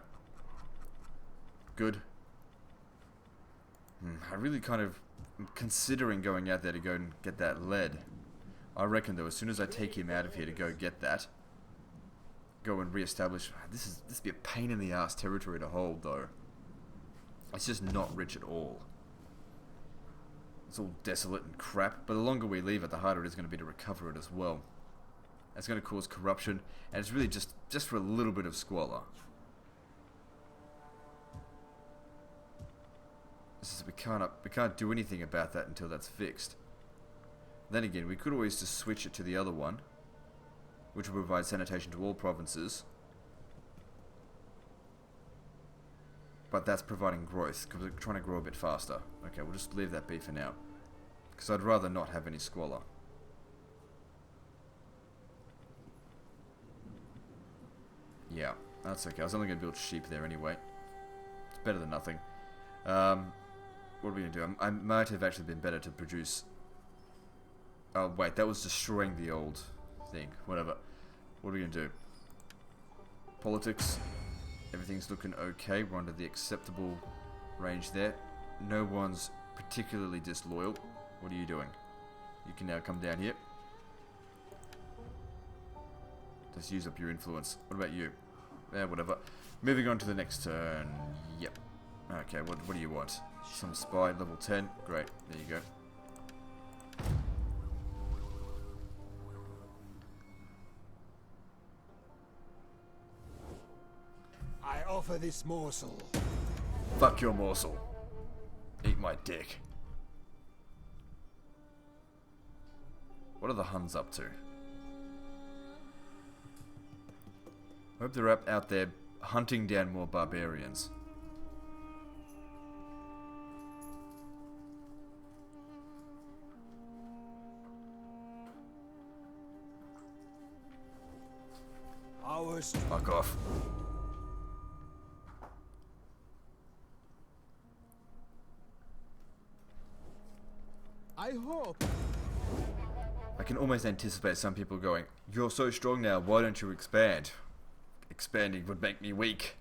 Good. I really kind of am considering going out there to go and get that lead. I reckon though, as soon as I take him out of here to go get that, go and re-establish. This would be a pain in the ass territory to hold though. It's just not rich at all. It's all desolate and crap, but the longer we leave it, the harder it is going to be to recover it as well. It's going to cause corruption, and it's really just for a little bit of squalor. We can't do anything about that until that's fixed. Then again, we could always just switch it to the other one, which will provide sanitation to all provinces. But that's providing growth, because we're trying to grow a bit faster. Okay, we'll just leave that be for now, because I'd rather not have any squalor. Yeah, that's okay. I was only going to build sheep there anyway. It's better than nothing. What are we going to do? I might have actually been better to produce... Oh, wait, that was destroying the old thing. Whatever. What are we going to do? Politics. Everything's looking okay. We're under the acceptable range there. No one's particularly disloyal. What are you doing? You can now come down here. Just use up your influence. What about you? Yeah, whatever. Moving on to the next turn. Yep. Okay, what do you want? Some spy, level 10. Great, there you go. I offer this morsel. Fuck your morsel. Eat my dick. What are the Huns up to? I hope they're out there hunting down more barbarians. Fuck off. I hope. I can almost anticipate some people going, "You're so strong now, why don't you expand?" Expanding would make me weak.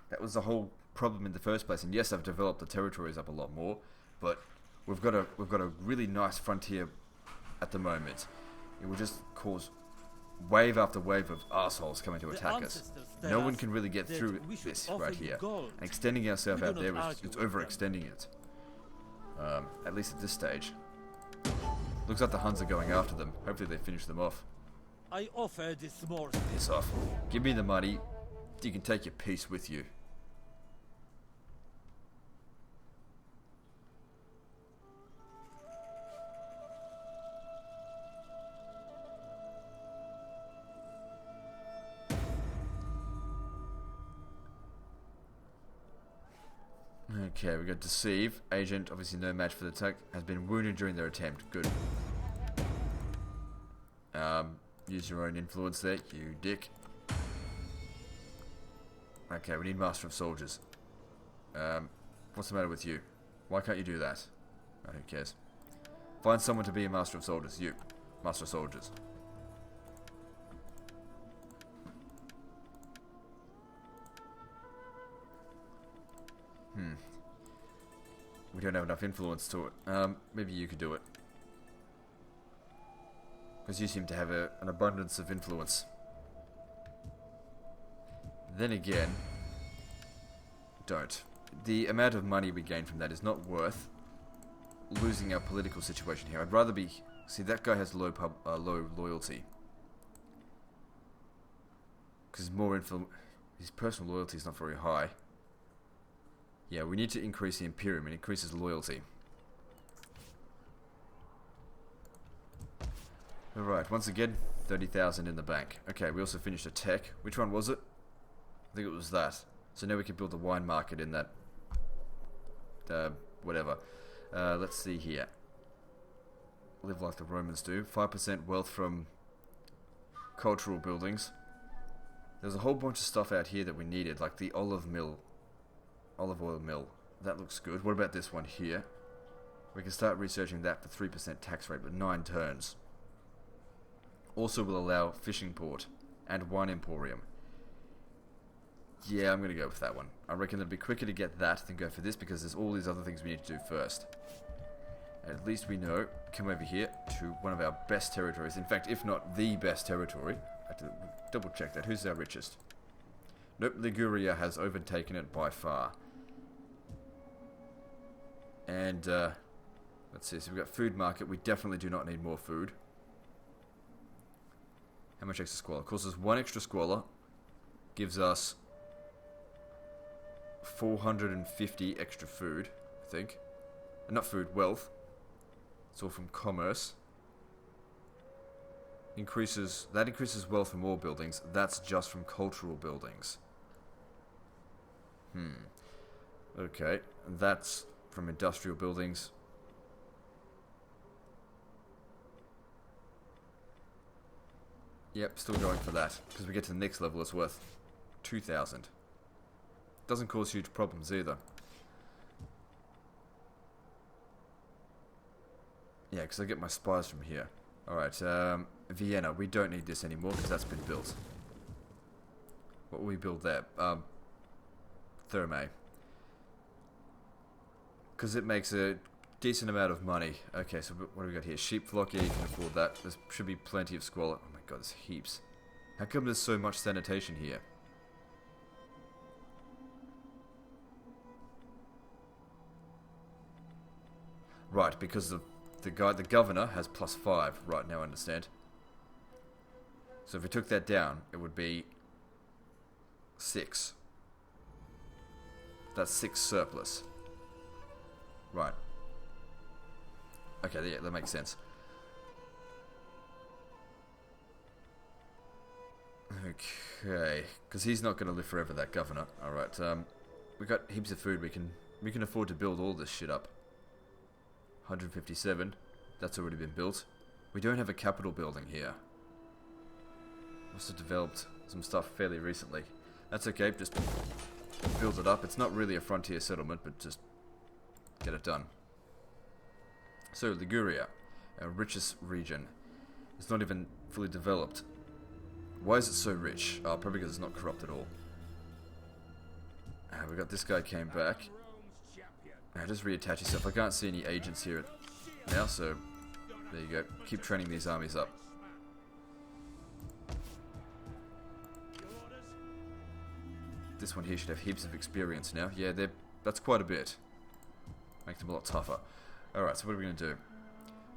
That was the whole problem in the first place. And yes, I've developed the territories up a lot more, but we've got a really nice frontier at the moment. It will just cause wave after wave of assholes coming to attack us. No one can really get through this right here. And extending ourselves out there it's overextending it. At least at this stage. Looks like the Huns are going after them. Hopefully they finish them off. I offer this more. Piss off. Give me the money. You can take your peace with you. Okay, we got Deceive. Agent, obviously no match for the attack. Has been wounded during their attempt. Good. Use your own influence there, you dick. Okay, we need Master of Soldiers. What's the matter with you? Why can't you do that? Oh, who cares? Find someone to be a Master of Soldiers. You. Master of Soldiers. We don't have enough influence to it. Maybe you could do it. Because you seem to have an abundance of influence. Then again, don't. The amount of money we gain from that is not worth losing our political situation here. I'd rather be... See, that guy has low loyalty. Because more his personal loyalty is not very high. Yeah, we need to increase the Imperium. It increases loyalty. Alright, once again, 30,000 in the bank. Okay, we also finished a tech. Which one was it? I think it was that. So now we can build the wine market in that... whatever. Let's see here. Live like the Romans do. 5% wealth from cultural buildings. There's a whole bunch of stuff out here that we needed, like the olive oil mill. That looks good. What about this one here? We can start researching that for 3% tax rate, but 9 turns. Also will allow fishing port and wine emporium. Yeah, I'm going to go with that one. I reckon it'd be quicker to get that than go for this, because there's all these other things we need to do first. At least we know, come over here to one of our best territories. In fact, if not the best territory. I have to double check that. Who's our richest? Nope, Liguria has overtaken it by far. And, let's see, so we've got food market. We definitely do not need more food. How much extra squalor? Causes 1 extra squalor. Gives us 450 extra food, I think. Not food, wealth. It's all from commerce. That increases wealth from all buildings. That's just from cultural buildings. Okay, that's from industrial buildings. Yep, still going for that. Because we get to the next level, it's worth 2,000. Doesn't cause huge problems either. Yeah, because I get my spies from here. Alright, Vienna. We don't need this anymore because that's been built. What will we build there? Thermae. Because it makes a decent amount of money. Okay, so what do we got here? Sheep flock. Yeah, you can afford that. There should be plenty of squalor. Oh my god, there's heaps. How come there's so much sanitation here? Right, because the governor has +5. Right, now I understand. So if we took that down, it would be 6. That's 6 surplus. Right. Okay, yeah, that makes sense. Okay, because he's not going to live forever, that governor. Alright, we got heaps of food. We can afford to build all this shit up. 157. That's already been built. We don't have a capital building here. Must have developed some stuff fairly recently. That's okay, just build it up. It's not really a frontier settlement, but just get it done. So, Liguria, our richest region. It's not even fully developed. Why is it so rich? Oh, probably because it's not corrupt at all. We got this guy came back. Now just reattach yourself. I can't see any agents here now, so there you go. Keep training these armies up. This one here should have heaps of experience now. Yeah, that's quite a bit. Make them a lot tougher. Alright, so what are we going to do?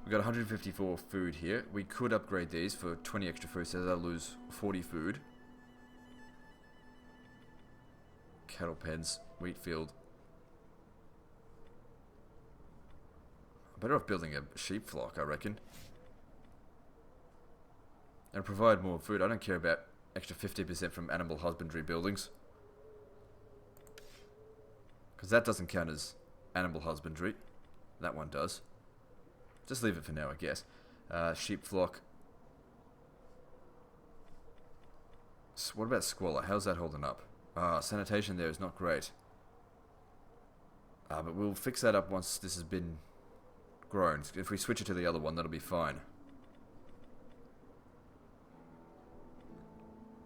We've got 154 food here. We could upgrade these for 20 extra food, so they'll lose 40 food. Cattle pens, wheat field. I'm better off building a sheep flock, I reckon. And provide more food. I don't care about extra 50% from animal husbandry buildings. Because that doesn't count as animal husbandry. That one does. Just leave it for now, I guess. Sheep flock. What about squalor? How's that holding up? Sanitation there is not great. But we'll fix that up once this has been grown. If we switch it to the other one, that'll be fine.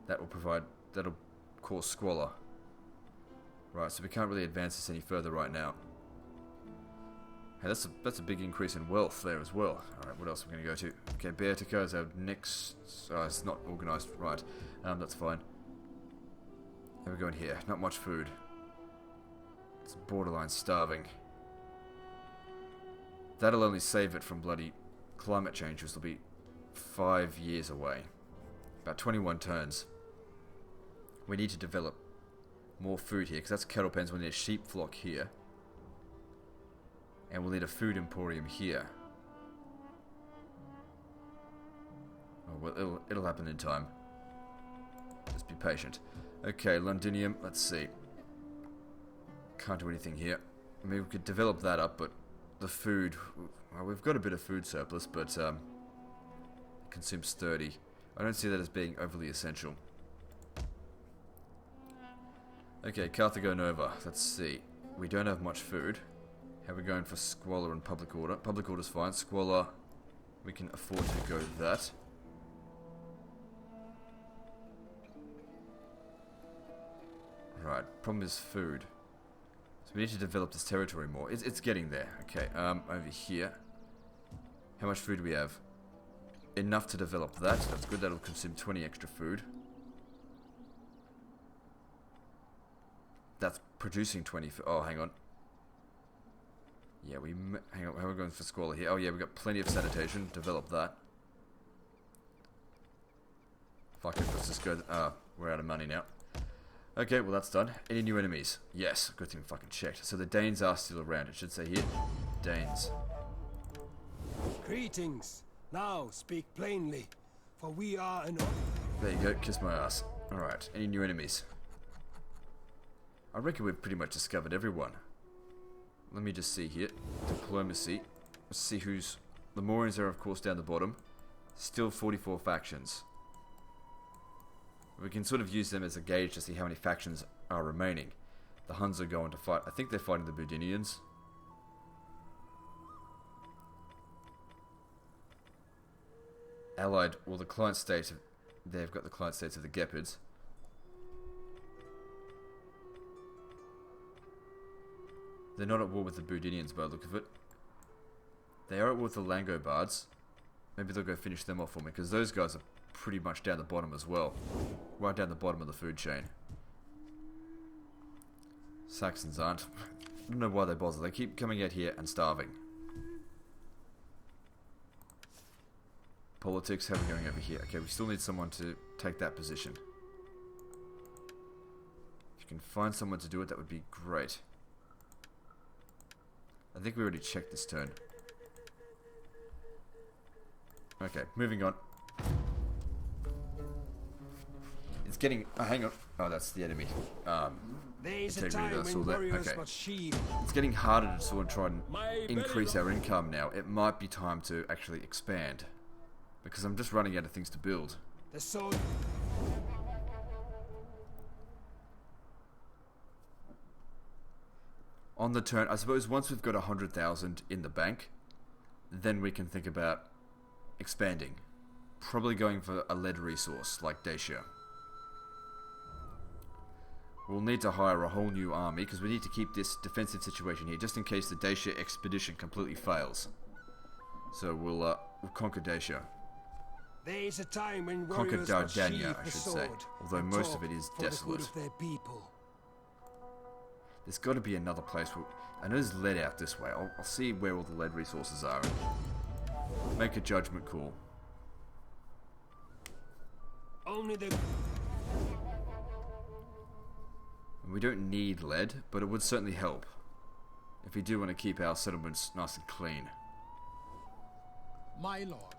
That'll cause squalor. Right, so we can't really advance this any further right now. Hey, that's a big increase in wealth there as well. Alright, what else are we going to go to? Okay, Beartica is our next... Oh, it's not organised. Right, that's fine. How are we going here? Not much food. It's borderline starving. That'll only save it from bloody climate change, which will be 5 years away. About 21 turns. We need to develop more food here, because that's cattle pens. We'll need a sheep flock here. And we'll need a food emporium here. Oh, well, it'll happen in time. Just be patient. Okay, Londinium, let's see. Can't do anything here. I mean, we could develop that up, but the food... Well, we've got a bit of food surplus, but it consumes 30. I don't see that as being overly essential. Okay, Carthago Nova. Let's see. We don't have much food. How are we going for squalor and public order? Public order's fine. Squalor, we can afford to go that. Right, problem is food. So we need to develop this territory more. It's getting there. Okay, over here. How much food do we have? Enough to develop that. That's good. That'll consume 20 extra food. That's producing 20... Oh, hang on. Yeah, hang on. How are we going for squalor here? Oh, yeah, we've got plenty of sanitation. Develop that. Fuck it, let's just go... we're out of money now. Okay, well, that's done. Any new enemies? Yes, good thing we fucking checked. So the Danes are still around. It should say here, Danes. Greetings. Now speak plainly, for we are an... There you go, kiss my ass. Alright, any new enemies? I reckon we've pretty much discovered everyone. Let me just see here. Diplomacy. Let's see who's... The Morians are, of course, down the bottom. Still 44 factions. We can sort of use them as a gauge to see how many factions are remaining. The Huns are going to fight. I think they're fighting the Budinians. Allied, well, the client state, they've got the client states of the Gepids. They're not at war with the Budinians by the look of it. They are at war with the Langobards. Maybe they'll go finish them off for me, because those guys are pretty much down the bottom as well. Right down the bottom of the food chain. Saxons aren't. I don't know why they bother. They keep coming out here and starving. Politics, how are we going over here? Okay, we still need someone to take that position. If you can find someone to do it, that would be great. I think we already checked this turn. Okay, moving on. It's getting... Oh, hang on. Oh, that's the enemy. There's a time when warriors must sheep. It's getting harder to sort of try and increase our income now. It might be time to actually expand. Because I'm just running out of things to build. The sword. On the turn, I suppose once we've got 100,000 in the bank, then we can think about expanding. Probably going for a lead resource like Dacia. We'll need to hire a whole new army because we need to keep this defensive situation here just in case the Dacia expedition completely fails. So we'll conquer Dacia. There is a time when Conquer warriors must Dardania, sheathe I the should sword say. Although and most talk of it is for the good desolate. of their people. There's got to be another place where... I know there's lead out this way. I'll see where all the lead resources are and make a judgment call. Only the... And we don't need lead, but it would certainly help. If we do want to keep our settlements nice and clean. My lord.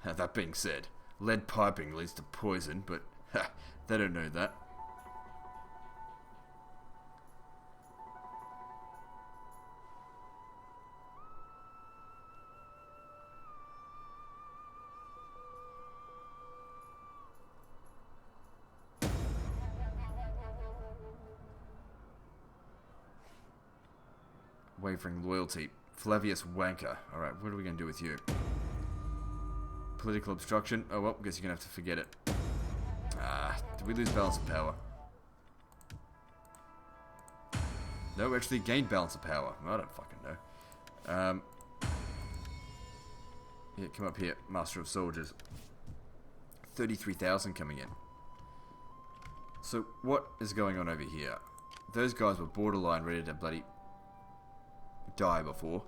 That being said, lead piping leads to poison, but ha, they don't know that. Wavering loyalty. Flavius Wanker. Alright, what are we going to do with you? Political obstruction. Oh well, guess you're going to have to forget it. Did we lose balance of power? No, we actually gained balance of power. I don't fucking know. Yeah, come up here. Master of Soldiers. 33,000 coming in. So, what is going on over here? Those guys were borderline ready to bloody die before.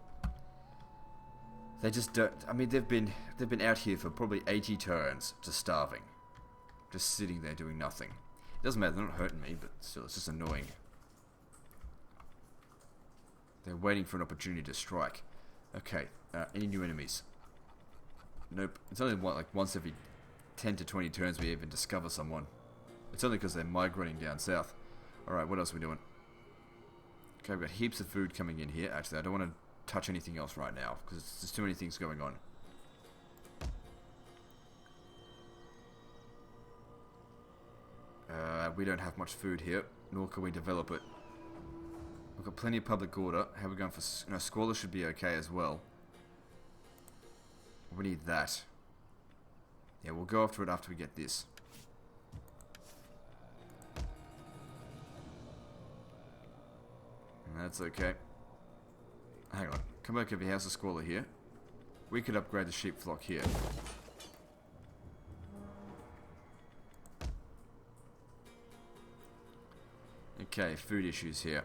They just don't... I mean, they've been out here for probably 80 turns, just starving. Just sitting there doing nothing. It doesn't matter, they're not hurting me, but still, it's just annoying. They're waiting for an opportunity to strike. Okay, any new enemies? Nope. It's only like once every 10 to 20 turns we even discover someone. It's only because they're migrating down south. Alright, what else are we doing? Okay, we've got heaps of food coming in here. Actually, I don't want to touch anything else right now, because there's too many things going on. We don't have much food here, nor can we develop it. We've got plenty of public order. How are we going for... No, Squalor should be okay as well. We need that. Yeah, we'll go after it after we get this. And that's okay. Hang on. Come back over here, House of Squalor here. We could upgrade the sheep flock here. Okay, food issues here.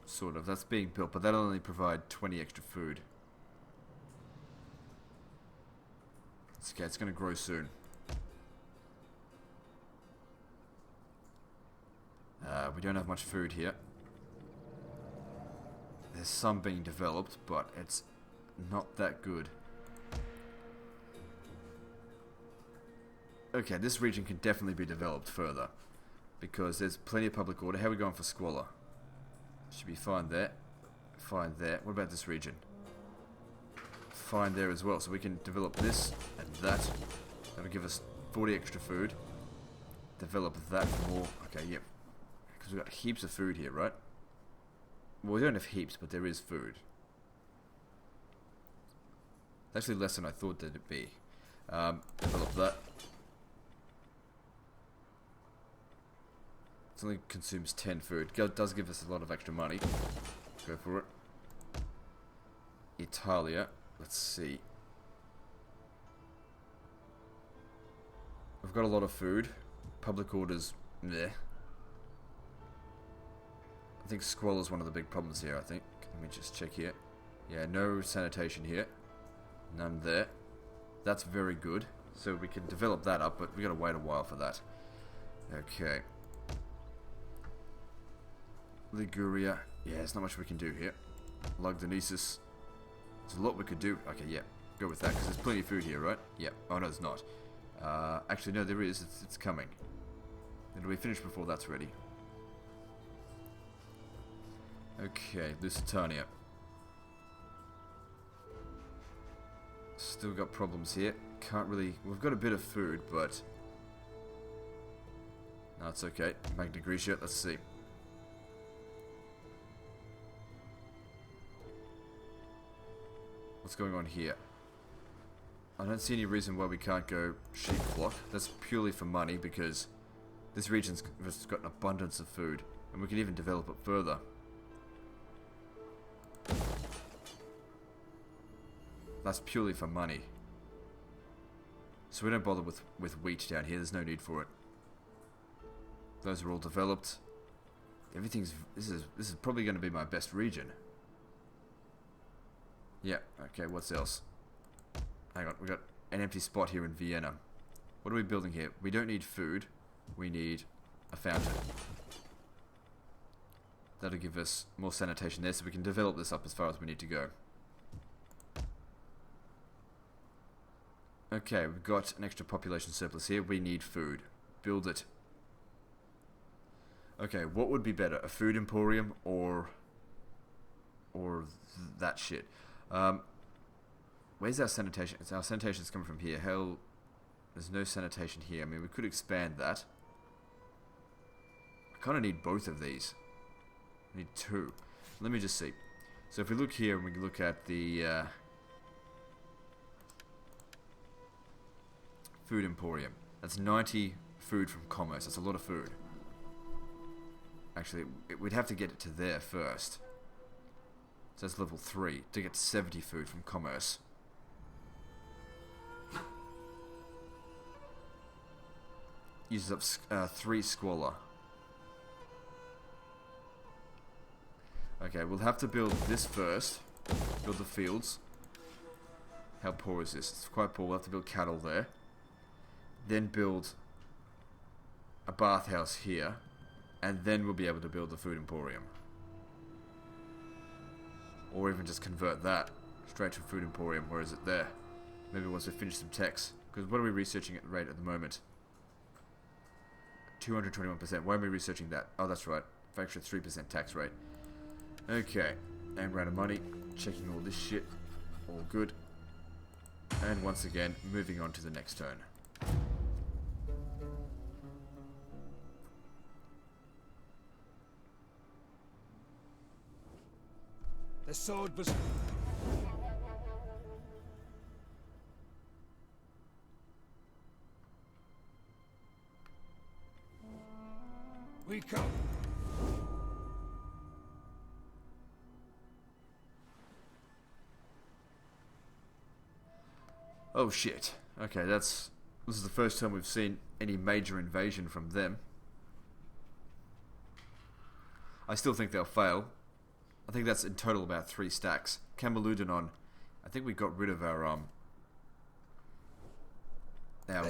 Sort of. That's being built, but that'll only provide 20 extra food. It's okay, it's going to grow soon. We don't have much food here. There's some being developed, but it's not that good. Okay, this region can definitely be developed further, because there's plenty of public order. How are we going for Squalor? Should be fine there. Fine there. What about this region? Fine there as well. So we can develop this and that. That'll give us 40 extra food. Develop that more. Okay, yep. Because we've got heaps of food here, right? Well, we don't have heaps, but there is food. It's actually less than I thought that it'd be. Develop that. It only consumes 10 food. It does give us a lot of extra money. Go for it. Italia. Let's see. We've got a lot of food. Public orders, meh. I think Squalor is one of the big problems here, I think. Let me just check here. Yeah, no sanitation here. None there. That's very good. So we can develop that up, but we gotta wait a while for that. Okay. Liguria. Yeah, there's not much we can do here. Lugdunensis. There's a lot we could do. Okay, yeah. Go with that, because there's plenty of food here, right? Yeah. Oh, no, there's not. Actually, no, there is. It's coming. It'll be finished before that's ready. Okay, Lusitania. Still got problems here. Can't really... We've got a bit of food, but... No, it's okay. Magna Graecia, let's see. What's going on here? I don't see any reason why we can't go sheep flock. That's purely for money, because this region's got an abundance of food, and we can even develop it further. That's purely for money. So we don't bother with wheat down here. There's no need for it. Those are all developed. Everything's... This is probably going to be my best region. Yeah, okay, what's else? Hang on, we got an empty spot here in Vienna. What are we building here? We don't need food. We need a fountain. That'll give us more sanitation there, so we can develop this up as far as we need to go. Okay, we've got an extra population surplus here. We need food. Build it. Okay, what would be better? A food emporium or that shit? Where's our sanitation? Our sanitation's coming from here. Hell, there's no sanitation here. I mean, we could expand that. I kind of need both of these. I need two. Let me just see. So if we look here and we look at the food emporium, that's 90 food from commerce. That's a lot of food. Actually, we'd have to get it to there first. So that's level 3 to get 70 food from commerce. Uses up 3 squalor. Okay, we'll have to build this first. Build the fields. How poor is this? It's quite poor. We'll have to build cattle there. Then build a bathhouse here. And then we'll be able to build the food emporium. Or even just convert that straight to a food emporium. Where is it there? Maybe once we finish some techs. Because what are we researching at rate at the moment? 221%. Why am I researching that? Oh, that's right. Factory 3% tax rate. Okay. And round of money. Checking all this shit. All good. And once again, moving on to the next turn. The sword was... We come. Oh shit. Okay, this is the first time we've seen any major invasion from them. I still think they'll fail. I think that's in total about 3 stacks. Camaludon, I think we got rid of our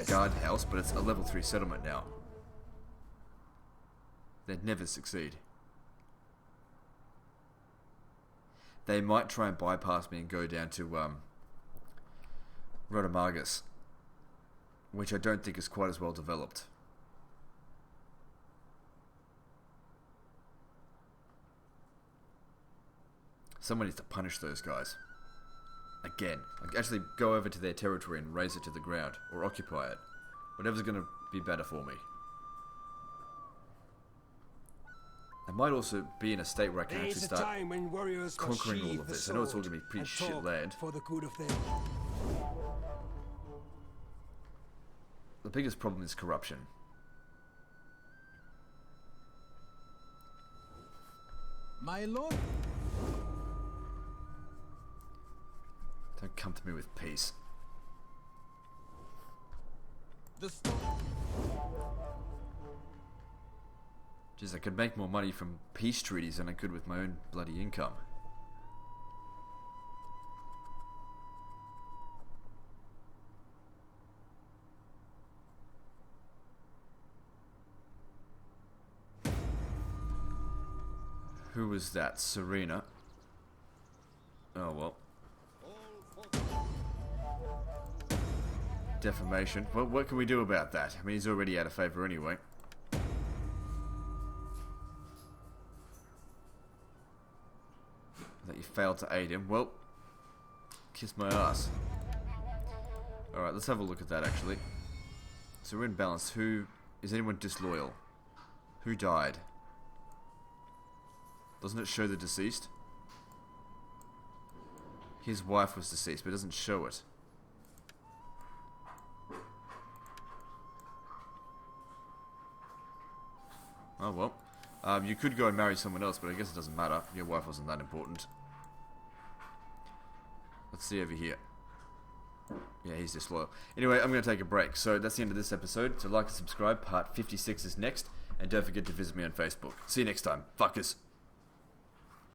guard house, but it's a level 3 settlement now. They'd never succeed. They might try and bypass me and go down to Rodomagus, which I don't think is quite as well developed. Someone needs to punish those guys. Again. Like, actually go over to their territory and raze it to the ground. Or occupy it. Whatever's going to be better for me. I might also be in a state where I can actually start conquering all of this. I know it's all going to be pretty shit land. For the good of them. The biggest problem is corruption. My lord. Don't come to me with peace. Jeez, I could make more money from peace treaties than I could with my own bloody income. Who was that? Serena. Oh well. Defamation. Well, what can we do about that? I mean, he's already out of favour anyway. That you failed to aid him. Well, kiss my ass. Alright, let's have a look at that actually. So we're in balance. Is anyone disloyal? Who died? Doesn't it show the deceased? His wife was deceased, but it doesn't show it. Oh well. You could go and marry someone else, but I guess it doesn't matter. Your wife wasn't that important. Let's see over here. Yeah, he's disloyal. Anyway, I'm going to take a break. So that's the end of this episode. So like and subscribe. Part 56 is next. And don't forget to visit me on Facebook. See you next time. Fuckers.